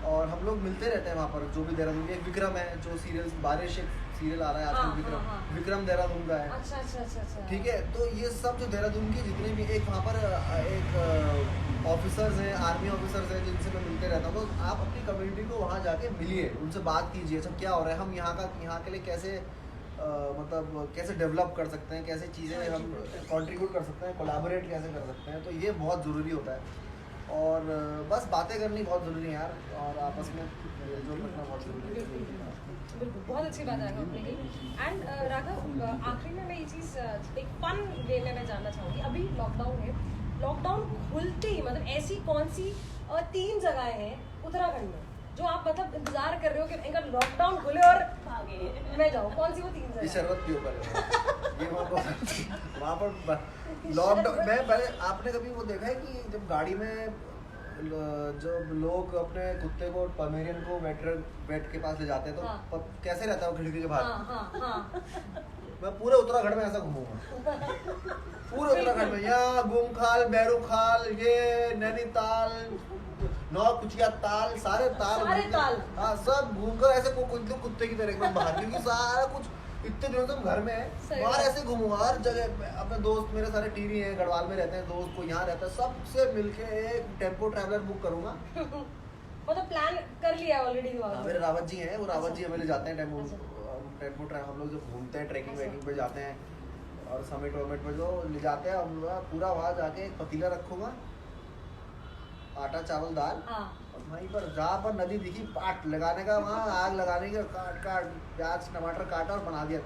और हम लोग मिलते रहते हैं वहाँ पर। जो भी देहरादून, एक विक्रम है जो सीरियल बारिश, एक सीरियल आ रहा है आजकल, विक्रम देहरादून का है। अच्छा। ठीक है, तो ये सब जो देहरादून की जितने भी, एक वहाँ पर एक ऑफिसर्स हैं, आर्मी ऑफिसर्स हैं जिनसे मैं मिलते रहता हूँ। तो आप अपनी कम्युनिटी को वहाँ जाके मिलिए, उनसे बात कीजिए, सब क्या हो रहा है, हम यहाँ के लिए कैसे मतलब कैसे डेवलप कर सकते हैं, कैसे चीज़ें हम कंट्रीब्यूट कर सकते हैं, कोलैबोरेट कैसे कर सकते हैं। तो ये बहुत ज़रूरी होता है। और बस बातें करनी बहुत ज़रूरी है यार, और आपस में मेलजोल रखना बहुत ज़रूरी है। बिल्कुल, बहुत अच्छी बात है राघव आपने कही। एंड राघव, आखिरी में मैं ये चीज़ एक फन वे में मैं जानना चाहूँगी, अभी लॉकडाउन है, लॉकडाउन खुलते ही मतलब ऐसी कौन सी 3 जगहें हैं उत्तराखंड में जो आप मतलब इंतजार कर रहे हो कि इनका लॉकडाउन खुले और मैं जाऊँ, कौन सी वो 3 जगह? ये शरबत के ऊपर है। ये वहाँ पर लॉकडाउन में पहले आपने कभी वो देखा है कि जब गाड़ी में जब लोग अपने कुत्ते को पमेरियन को वेट के पास ले जाते हैं तो हाँ। कैसे रहता है वो खिड़की के बाहर। हाँ। मैं पूरे उत्तराखंड में ऐसा घूमूंगा, पूरे उत्तराखंड में, यहाँ गुमखाल, बैरूखाल, ये नैनीताल, नौकुचिया ताल, सारे ताल, हाँ सब घूमकर ऐसे कुत्ते की तरह एकदम बाहर, क्योंकि सारा कुछ इतने दिनों से घर में है, बाहर ऐसे घूमूंगा हर जगह। अपने दोस्त मेरे सारे टीवी हैं, गढ़वाल में रहते हैं दोस्त, को यहाँ रहता है, सबसे मिलके एक टेम्पो ट्रैवलर बुक करूंगा। मतलब प्लान कर लिया ऑलरेडी। मेरे रावत जी हैं, वो रावत जी हमें ले जाते हैं टेम्पो ट्रैवल, हम लोग जब घूमते हैं ट्रैकिंग वैकिंग पे जाते हैं और समिट वमिट पे जो ले जाते हैं, हम पूरा वहाँ जाके एक पतीला रखूंगा, आटा चावल दाल, और वहीं पर जहाँ पर नदी दिखी पाट लगाने का, वहाँ आग लगाने का, काट प्याज टमाटर काटा और बना दिया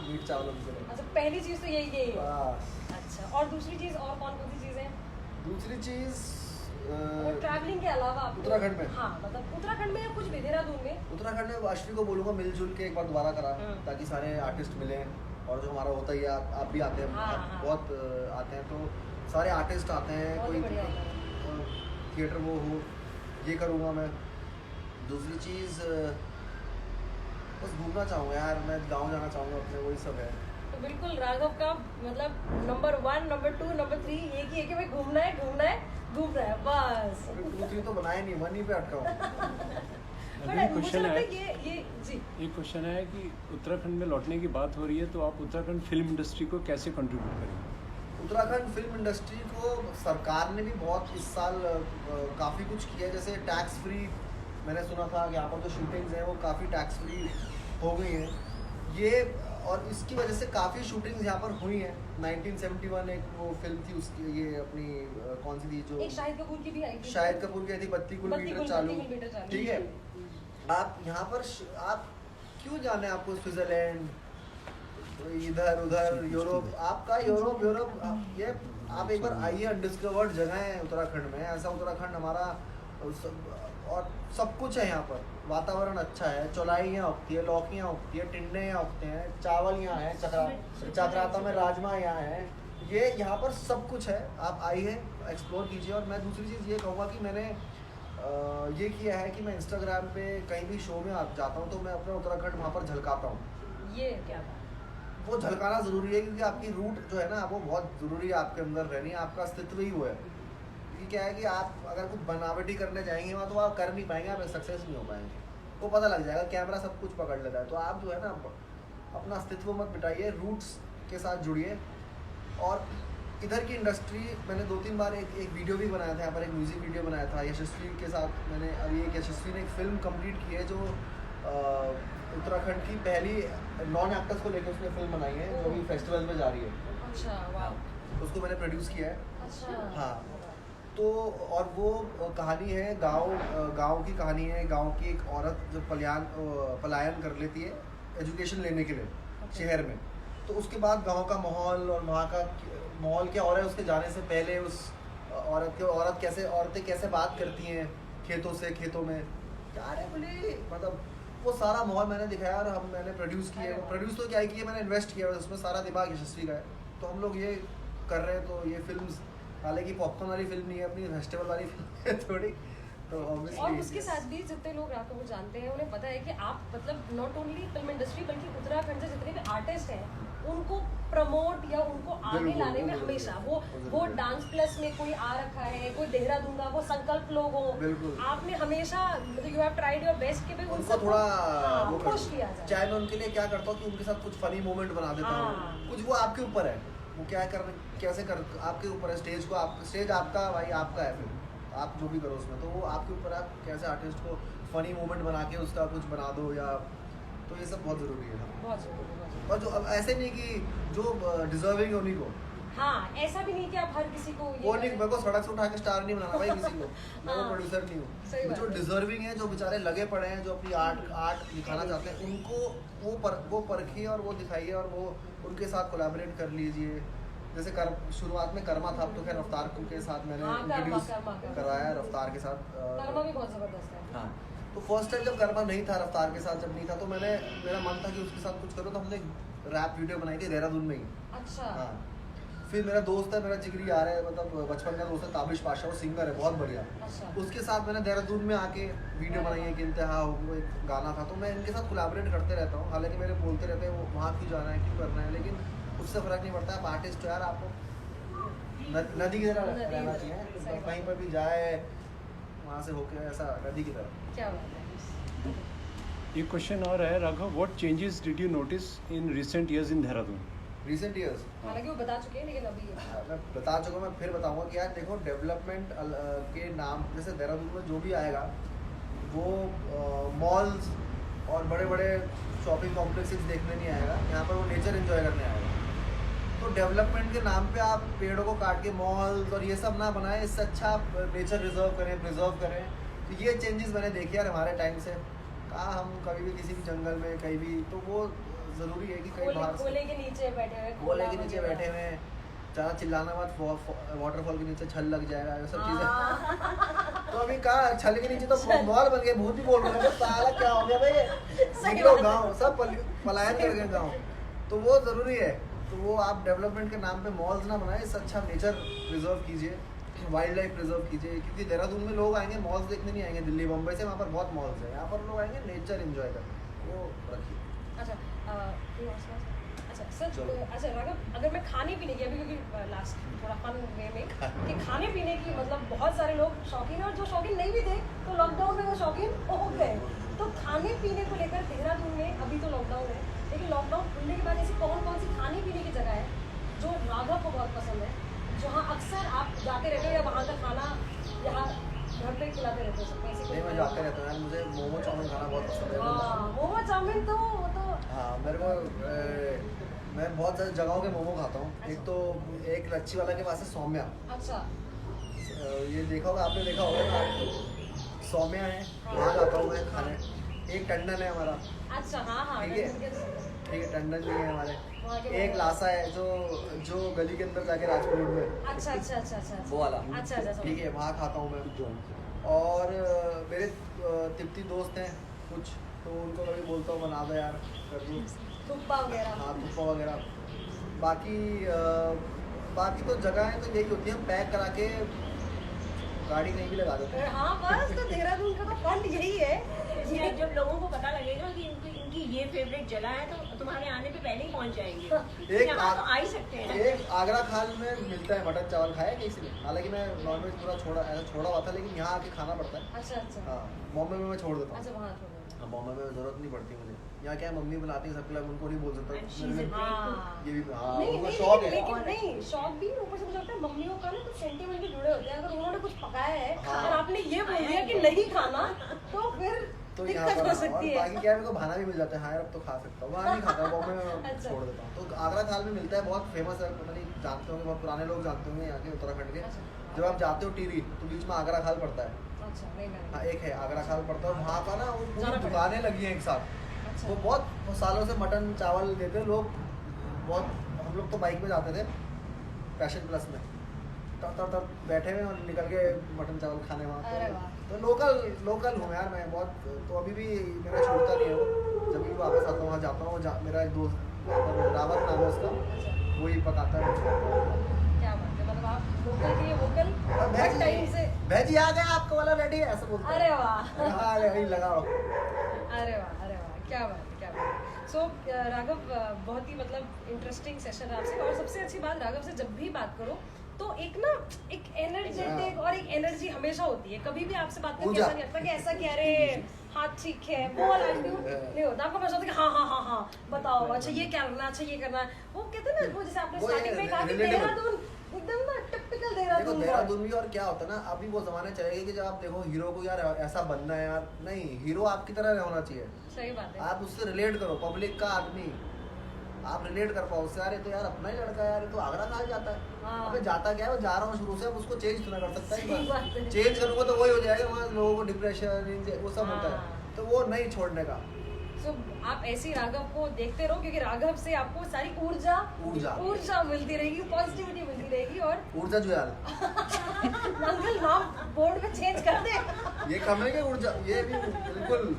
मीट चावल उनके लिए। अच्छा, पहली चीज तो यही है। बस। अच्छा, और दूसरी चीज और कौन सी चीज है? दूसरी चीज ट्रैवलिंग के अलावा उत्तराखंड में, हाँ मतलब उत्तराखंड में या कुछ भी, देहरादून में। उत्तराखंड में अश्वी को बोलूंगा मिलजुल के एक बार दोबारा करा, ताकि सारे आर्टिस्ट मिले, और जो हमारा होता ही है, आप भी आते हैं, हाँ। बहुत आते हैं, तो सारे आर्टिस्ट आते हैं, कोई थिएटर वो हो, ये करूँगा मैं। दूसरी चीज़ बस घूमना चाहूँगा यार, मैं गांव जाना चाहूँगा अपने, वही सब है। तो बिल्कुल राघव का मतलब नंबर 1, नंबर 2, नंबर 3 एक ही है कि भाई घूमना है घूम रहा है बस। अभी 2, 3 तो बनाए नहीं, 1 ही पे अटका हूँ। क्वेश्चन है ये जी, एक क्वेश्चन है कि उत्तराखंड में लौटने की बात हो रही है, तो आप उत्तराखंड फिल्म इंडस्ट्री को कैसे कंट्रीब्यूट करेंगे? उत्तराखंड फिल्म इंडस्ट्री को सरकार ने भी बहुत इस साल काफ़ी कुछ किया, जैसे टैक्स फ्री, मैंने सुना था कि यहाँ पर जो शूटिंग्स हैं वो काफ़ी टैक्स फ्री हो गई हैं ये, और इसकी वजह से काफ़ी शूटिंग्स यहाँ पर हुई हैं। 1971 एक वो फिल्म थी उसकी, ये अपनी कौन सी थी जो एक शाहिद कपूर की भी आई थी, शाहिद कपूर की आई थी, 32 किलोमीटर चालू, ठीक है। आप यहाँ पर आप क्यों जाने, आपको स्विट्जरलैंड, इधर उधर यूरोप, आपका यूरोप ये आप एक बार आइए, अनडिस्कवर्ड जगह है उत्तराखंड में, ऐसा उत्तराखंड हमारा और सब कुछ है यहाँ पर, वातावरण अच्छा है, चौलाइयाँ उगती है, लौकियाँ उगती है, टिंडे यहाँ उगते हैं, चावल यहाँ है, चक्राता में राजमा यहाँ है, ये यहाँ पर सब कुछ है। आप आइए, एक्सप्लोर कीजिए। और मैं दूसरी चीज़ ये कहूँगा कि मैंने ये किया है कि मैं इंस्टाग्राम पे कहीं भी शो में जाता हूँ तो मैं अपना उत्तराखंड वहाँ पर झलकाता हूँ। ये क्या था? वो झलकाना ज़रूरी है, क्योंकि आपकी रूट जो है ना वो बहुत ज़रूरी है आपके अंदर रहनी, आपका अस्तित्व ही वो है। क्योंकि क्या है कि आप अगर कुछ बनावटी करने जाएंगे वहाँ तो आप कर नहीं पाएंगे, आप सक्सेस नहीं हो पाएंगे, वो पता लग जाएगा, कैमरा सब कुछ पकड़ लेता है। तो आप जो है ना अपना अस्तित्व मत मिटाइए, रूट्स के साथ जुड़िए। और इधर की इंडस्ट्री, मैंने 2-3 बार एक वीडियो भी बनाया था, यहाँ पर एक म्यूज़िक वीडियो बनाया था यशस्वी के साथ। मैंने अभी एक यशस्वी ने एक फ़िल्म कंप्लीट की है जो उत्तराखंड की पहली नॉन एक्टर्स को लेकर उसने फिल्म बनाई है, जो अभी फेस्टिवल में जा रही है। अच्छा, वाह। उसको मैंने प्रोड्यूस किया है। अच्छा, हाँ, तो और वो कहानी है गांव की कहानी है। गांव की एक औरत जो पलायन कर लेती है एजुकेशन लेने के लिए शहर में, तो उसके बाद गांव का माहौल और वहाँ का माहौल क्या हो रहा है उसके जाने से पहले, उस औरतें कैसे बात करती हैं खेतों में क्या है बोले, मतलब वो सारा माहौल मैंने दिखाया और मैंने प्रोड्यूस किया। प्रोड्यूस तो क्या है कि मैंने इन्वेस्ट किया, उसमें सारा दिमाग यशस्वी का है। तो हम लोग ये कर रहे हैं, तो ये फिल्म हालांकि पॉपकॉर्न वाली फिल्म नहीं है, अपनी फेस्टिवल वाली फिल्म है थोड़ी, तो और उसके साथ भी जितने लोग राघव को जानते हैं उन्हें पता है कि आप मतलब नॉट ओनली फिल्म इंडस्ट्री बल्कि उत्तराखंड से जितने भी आर्टिस्ट हैं उनको प्रमोट या उनको आगे लाने में हमेशा वो डांस प्लस में कोई आ रखा है, कोई देहरादून का, वो संकल्प लोग हो, आपने हमेशा मतलब you have tried your best कि भाई उनको थोड़ा वो पुश किया जाए। चाहे मैं उनके लिए क्या करता हूँ कि उनके साथ कुछ फनी मोमेंट बना देता हूँ, कुछ वो आपके ऊपर है, वो क्या कैसे कर आपके ऊपर है। स्टेज आपका भाई, आपका है, फिर आप जो भी करो उसमें, तो वो आपके ऊपर है, आप कैसे आर्टिस्ट को फनी मोमेंट बना के उसका कुछ बना दो, या तो ये सब बहुत ज़रूरी है। बहुत ज़रूरी। और जो अब ऐसे नहीं कि जो डिजर्विंग है उन्हीं को, हाँ, ऐसा भी नहीं कि आप हर किसी को वो नहीं, मेरे को सड़क से उठा के स्टार नहीं बनाना भाई किसी को, मैं वो प्रोड्यूसर नहीं हूँ। जो डिजर्विंग है, जो बेचारे लगे पड़े हैं, जो अपनी आर्ट दिखाना चाहते हैं, उनको वो परखिए और वो दिखाइए, और वो उनके साथ कोलैबोरेट कर लीजिए। जैसे शुरुआत में कर्मा था, अब तो खैर रफ्तार के साथ मैंने इंट्रोड्यूस कराया, रफ्तार के साथ। कर्मा भी बहुत ज़बरदस्त है। हाँ, तो फर्स्ट टाइम जब कर्मा नहीं था, रफ्तार के साथ जब नहीं था, तो मेरा मन था कि उसके साथ कुछ करूँ, तो हमने रैप वीडियो बनाई थी देहरादून में ही। अच्छा। हाँ, फिर मेरा दोस्त है, मेरा जिगरी यार है, मतलब बचपन का दोस्त है, ताबिश पाशा, वो सिंगर है बहुत बढ़िया। अच्छा उसके साथ मैंने देहरादून में आके वीडियो बनाई है कि इंतहा हो, वो एक गाना था, तो मैं इनके साथ कोलैबोरेट करते रहता हूँ। हालांकि मेरे बोलते रहते हैं वो वहाँ क्यों जाना है, क्यों करना है, लेकिन उससे फ़र्क नहीं पड़ता। आप आर्टिस्ट हो यार, आपको नदी की तरह नदी रहना की तरह, चाहिए, सही कहीं पर भी जाए वहाँ से होके ऐसा नदी की तरह। क्या बात है। एक क्वेश्चन और है Raghav, what changes did you notice in recent years in Dehradun? Recent years हालांकि वो बता चुके हैं लेकिन अभी मैं बता चुका हूँ, मैं फिर बताऊंगा कि यार देखो डेवलपमेंट के नाम, जैसे देहरादून में जो भी आएगा वो मॉल्स और बड़े बड़े शॉपिंग कॉम्प्लेक्सेस देखने नहीं आएगा, यहाँ पर वो नेचर एंजॉय करने आएगा। तो डेवलपमेंट के नाम पे आप पेड़ों को काट के मॉल्स और ये सब ना बनाएं, इससे अच्छा आप नेचर रिजर्व करें, प्रिजर्व करें। तो ये चेंजेस मैंने देखे यार हमारे टाइम से। कहाँ हम कभी भी किसी भी जंगल में कहीं भी, तो वो ज़रूरी है कि कहीं बाहर कोले के नीचे बैठे हुए, कोले के नीचे बैठे हुए हैं, ज़्यादा चिल्लाना मत, वाटरफॉल के नीचे छल लग जाएगा, ये सब चीज़ें। तो अभी कहाँ छल के नीचे तो मॉल बन गए, भूत भी बोल रहे हैं, साला क्या हो गया भाई, निकलो गाँव, सब पलायन कर गए गाँव। तो वो ज़रूरी है। तो वो आप डेवलपमेंट के नाम पे मॉल्स ना बनाए, इससे अच्छा नेचर प्रिजर्व कीजिए, वाइल्ड लाइफ प्रिजर्व कीजिए। क्योंकि देहरादून में लोग आएंगे मॉल्स देखने नहीं आएंगे, दिल्ली बम्बई से वहाँ पर बहुत मॉल्स हैं, यहाँ पर लोग आएंगे नेचर एंजॉय करने, वो रखिए। अच्छा सर, चलो। अच्छा राघव, अगर मैं खाने पीने की अभी, क्योंकि लास्ट थोड़ा फन वे में कि खाने पीने की मतलब बहुत सारे लोग शौकीन हैं और जो शौकीन नहीं भी थे तो लॉकडाउन में वो शौकीन हो गए। तो खाने पीने को लेकर देहरादून में अभी तो लॉकडाउन है, लेकिन लॉकडाउन खुलने के बाद ऐसी कौन कौन सी खाने पीने की जगह है जो राघव को बहुत पसंद है, जहाँ अक्सर आप जाते रहते हो या वहाँ का खाना यहाँ घर पे खिलाते रहते हो सबको? ऐसी नहीं, मैं जाते रहता हूँ यार, मुझे मोमो चाउमीन खाना बहुत पसंद है। हाँ, मोमो चाउमीन तो वो तो हाँ, मेरे को मैं बहुत सारी जगहों के मोमो खाता हूँ। एक तो एक लच्छी वाला के पास है सौम्या, अच्छा ये देखा होगा आपने, देखा होगा ना, सौम्या है, वहाँ जाता हूँ मैं खाने। एक टंडन है हमारा, अच्छा हाँ हाँ ठीक है, ठीक है, टंडन भी है हमारे। एक लासा है जो गली के अंदर जाके राजकोट में, अच्छा अच्छा अच्छा अच्छा वो वाला, अच्छा अच्छा ठीक है, वहाँ खाता हूँ मैं। और मेरे तिब्बती दोस्त हैं कुछ, तो उनको कभी बोलता हूँ बना दो यार, कर दूँ, थुप्पा वगैरह। हाँ थुप्पा वगैरह। बाकी तो जगहें तो यही होती हैं, हम पैक करा के गाड़ी कहीं भी लगा देते हैं। हाँ बस, तो देहरादून का तो फन यही है। ये जब लोगों को पता लगेगा कि इनकी ये फेवरेट जगह है तो तुम्हारे आने पे पहले ही पहुंच जाएंगे। एक यहाँ तो आ ही सकते हैं। एक आगरा खाल में मिलता है मटन चावल, खाया किसी ने? हालांकि मैं नॉनवेज पूरा छोड़ा हुआ था, लेकिन यहाँ आके खाना पड़ता है। अच्छा अच्छा हाँ, बॉम्बे में मैं छोड़ देता हूँ। अच्छा वहाँ छोड़ो। हाँ, बॉम्बे में जरूरत नहीं पड़ती मुझे। यहाँ क्या है, मम्मी बनाती है सबके लिए, उनको नहीं बोल सकता। And she's a हाँ। ये भी, हाँ, नहीं उनको नहीं शौक है। लेकिन नहीं, शौक भी ऊपर से मुझे लगता है मम्मियों का ना कुछ सेंटिमेंट भी जुड़े होते हैं। अगर उन्होंने कुछ पकाया है हाँ। और आपने ये बोल दिया कि नहीं खाना, तो फिर तो यहाँ दिक्कत पर हो हाँ, सकती और है। बाकी क्या है, मेरे को भाना भी मिल जाता है, हाँ यार अब तो खा सकता हूँ। वहाँ नहीं खाता, बॉम्बे में अच्छा। छोड़ देता हूँ। तो आगरा खाल में मिलता है, बहुत फेमस है, पता नहीं जानते होंगे, बहुत पुराने लोग जानते होंगे यहाँ के, उत्तराखंड के। अच्छा। जब आप जाते हो टिहरी तो बीच में आगरा खाल पड़ता है। अच्छा नहीं हाँ, मैंने एक है आगरा खाल पड़ता है, और वहाँ का ना वो जाना पूरी पड़ेगा। दुकानें लगी हैं एक साथ। अच्छा वो बहुत सालों से मटन चावल देते हैं लोग, बहुत। हम लोग तो बाइक में जाते थे पैशन प्लस में, तब बैठे हुए और निकल के मटन चावल खाने वहाँ। अरे वाह। तो लोकल हूँ यार मैं बहुत, तो अभी भी मेरा छूटता नहीं है वो। जब भी वापस आता हूँ वहाँ जाता हूँ, मेरा एक दोस्त रावत नाम है उसका, अच्छा वही पकाता है। क्या बात है, मतलब आप वोकल के लिए वोकल हर टाइम से। भैजी आ गया, आपको वाला रेडी है, ऐसा बोलते हैं। अरे वाह। हाँ, अरे वही लगाओ। अरे वाह, क्या बात है, क्या बात है। सो राघव, बहुत ही मतलब इंटरेस्टिंग सेशन है आपसे। और सबसे अच्छी बात, राघव से जब भी बात करो तो एक एनर्जेटिक और एक एनर्जी हमेशा होती है। कभी भी आपसे बात करके ऐसा नहीं लगता कि ऐसा कि अरे हाँ ठीक है वो वाला एटीट्यूड नहीं होता। आपको पता होता है कि हाँ बताओ, अच्छा ये क्या करना, अच्छा ये करना है। वो कहते हैं ना, वो जैसे आपने स्टार्टिंग में कहा कि देहरादून एकदम ना टिपिकल देखो देहरादून। देहरादून भी, और क्या होता है ना, अभी वो जमाने चले गए कि जब आप देखो हीरो को यार ऐसा बनना है यार, नहीं, हीरो आपकी तरह होना चाहिए। सही बात है। आप उससे रिलेट करो, पब्लिक का आदमी, आप रिलेट कर पाओ उससे। यार ये तो यार अपना ही लड़का है यार, ये तो आगरा खाल जाता है। हाँ। अबे जाता क्या है, वो जा रहा हूँ शुरू से, अब उसको चेंज तो ना कर सकता सही बात है। है। चेंज करूंगा तो वही हो जाएगा, वहाँ लोगों को डिप्रेशन वो सब होता हाँ। है, तो वो नहीं छोड़ने का। So, आप ऐसी राघव को देखते रहो, क्योंकि राघव से आपको सारी ऊर्जा मिलती रहेगी, पॉजिटिविटी मिलती रहेगी। और ऊर्जा जुयाल, अंकल नाम बोर्ड पे चेंज कर दे। ये कम है क्या ऊर्जा, ये भी बिल्कुल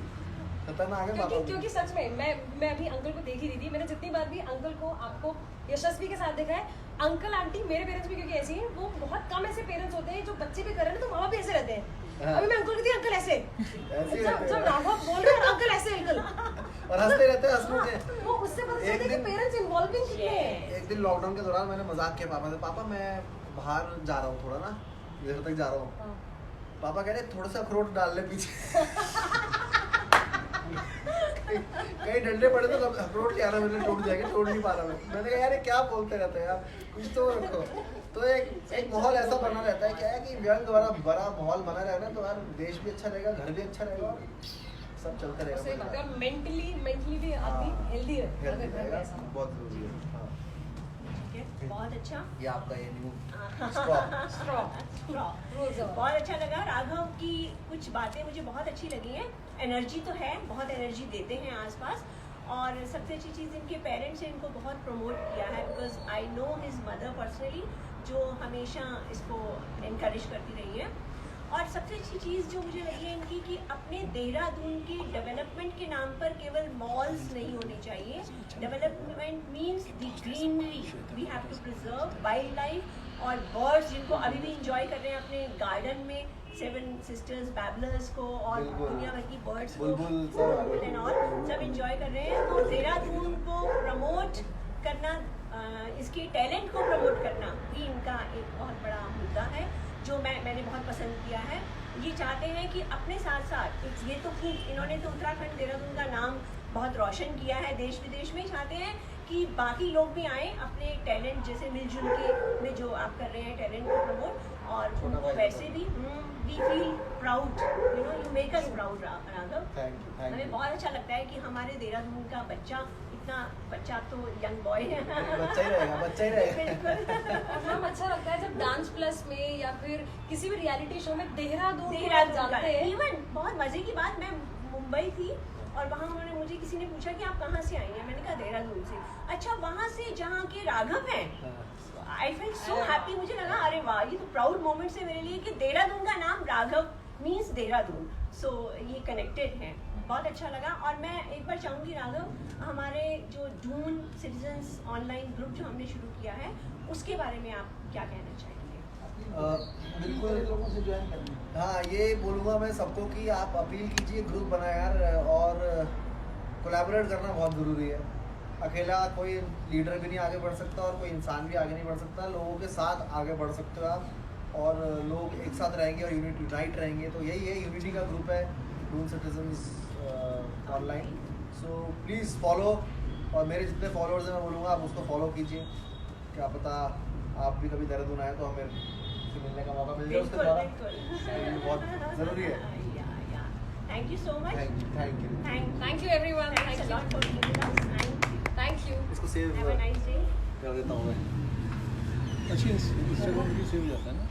खतरनाक है पापा। क्योंकि सच में मैं अभी अंकल को देख ही रही थी। मैंने जितनी बार भी अंकल को, आपको, यशस्वी के साथ देखा है, अंकल आंटी, मेरे पेरेंट्स भी क्योंकि ऐसे हैं, वो बहुत कम ऐसे पेरेंट्स होते हैं जो बच्चे भी कर रहे हैं तो माँ भी ऐसे रहते हैं। हाँ। अभी मैं अंकल को थी, अंकल ऐसे, जब राघव बोल रहे हैं अंकल ऐसे, अंकल और हंसते रहते हैं हंसमुख के। वो उससे पता चलता है कि पेरेंट्स इन्वॉल्विंग कितने हैं। एक दिन लॉकडाउन के दौरान मैंने मजाक किया पापा से, पापा मैं बाहर जा रहा हूँ थोड़ा ना, देर तक जा रहा हूँ। हाँ। पापा कह रहे थोड़ा सा अखरोट डाल ले पीछे। कहीं डंडे पड़े तो अखरोट क्या रहा, मैंने टूट जाएगा, टूट नहीं पा रहा मैंने कहा यार ये क्या बोलते रहते हैं यार, कुछ तो रखो। तो एक माहौल ऐसा बना रहता है, क्या है कि व्यंग द्वारा बड़ा माहौल बना रहेगा तो यार देश भी अच्छा रहेगा, घर भी अच्छा रहेगा, सब चलता रहेगा। सही बात है। और मेंटली भी आदमी हेल्दी है अगर घर में ऐसा हो। बहुत जरूरी है। हाँ। ठीक है, बहुत अच्छा। ये आपका ये न्यू स्ट्रॉ रोज बहुत अच्छा लगा। राघव की कुछ बातें मुझे बहुत अच्छी लगी हैं। एनर्जी तो है, बहुत एनर्जी देते हैं आसपास, और सबसे अच्छी चीज़ इनके पेरेंट्स ने इनको बहुत प्रमोट किया है, because I know his mother personally, जो हमेशा इसको इनकरेज करती रही है। और सबसे अच्छी चीज़ जो मुझे लगी है इनकी, कि अपने देहरादून के डेवलपमेंट के नाम पर केवल मॉल्स नहीं होने चाहिए। Development means the greenery, we have to preserve wildlife और बर्ड्स, जिनको अभी भी इंजॉय कर रहे हैं अपने गार्डन में, 7 सिस्टर्स बैबलर्स को और बिल्कुल। दुनिया भर की बर्ड्स को, बुलबुल सब एंड ऑल, सब इंजॉय कर रहे हैं। तो देहरादून को प्रमोट करना, इसके टैलेंट को प्रमोट करना भी इनका एक बहुत बड़ा मुद्दा है, जो मैंने बहुत पसंद किया है। ये चाहते हैं कि अपने साथ साथ, ये तो खूब, इन्होंने तो उत्तराखंड देहरादून का नाम बहुत रोशन किया है देश विदेश में, चाहते हैं कि बाकी लोग भी आएँ अपने टैलेंट, जैसे मिलजुल के में जो आप कर रहे हैं टैलेंट को प्रमोट, और उनको वैसे भी we feel proud, you know, you make us proud Raghav. Thank you हमें बहुत अच्छा लगता है कि हमारे देहरादून का बच्चा, इतना बच्चा तो यंग बॉय है, बच्चा ही रहेगा, बच्चा ही रहेगा। बिल्कुल। और मैम अच्छा लगता है जब डांस प्लस में या फिर किसी भी रियलिटी शो में देहरादून देहरादून का, जाते हैं। इवन बहुत मजे की बात, मैं मुंबई थी और वहाँ उन्होंने, मुझे किसी ने पूछा कि आप कहाँ से आई हैं, मैंने कहा देहरादून से। अच्छा, वहाँ से जहाँ के राघव हैं, आई फील सो हैप्पी। मुझे लगा अरे वाह, ये तो प्राउड मोमेंट है मेरे लिए कि देहरादून का नाम राघव मीन्स देहरादून, सो ये कनेक्टेड है। बहुत अच्छा लगा। और मैं एक बार चाहूँगी राघव, हमारे जो जून सिटीजन्स ऑनलाइन ग्रुप जो हमने शुरू किया है, उसके बारे में आप क्या कहना चाहेंगे? बिल्कुल लोगों से ज्वाइन करना। हाँ, ये बोलूँगा मैं सबको कि आप अपील कीजिए, ग्रुप बनाए यार, और कोलैबोरेट करना बहुत ज़रूरी है। अकेला कोई लीडर भी नहीं आगे बढ़ सकता और कोई इंसान भी आगे नहीं बढ़ सकता, लोगों के साथ आगे बढ़ सकते हो आप, और लोग एक साथ रहेंगे और यूनाइट रहेंगे। तो यही है, यूनिटी का ग्रुप है Doon citizens online. So please follow, और मेरे जितने फॉलोअर्स हैं मैं बोलूँगा आप उसको फॉलो कीजिए। क्या पता आप भी कभी देहरादून आए तो हमें से मिलने का मौका मिल जाए उसके द्वारा, ये बहुत ज़रूरी है। Thank you so much. Thank you. Thank you everyone, Thanks a lot for being with us. Thank you. इसको save Have a nice day. कर देता हूँ मैं। अच्छी इंस्टाग्राम भी सेव हो जाता है ना।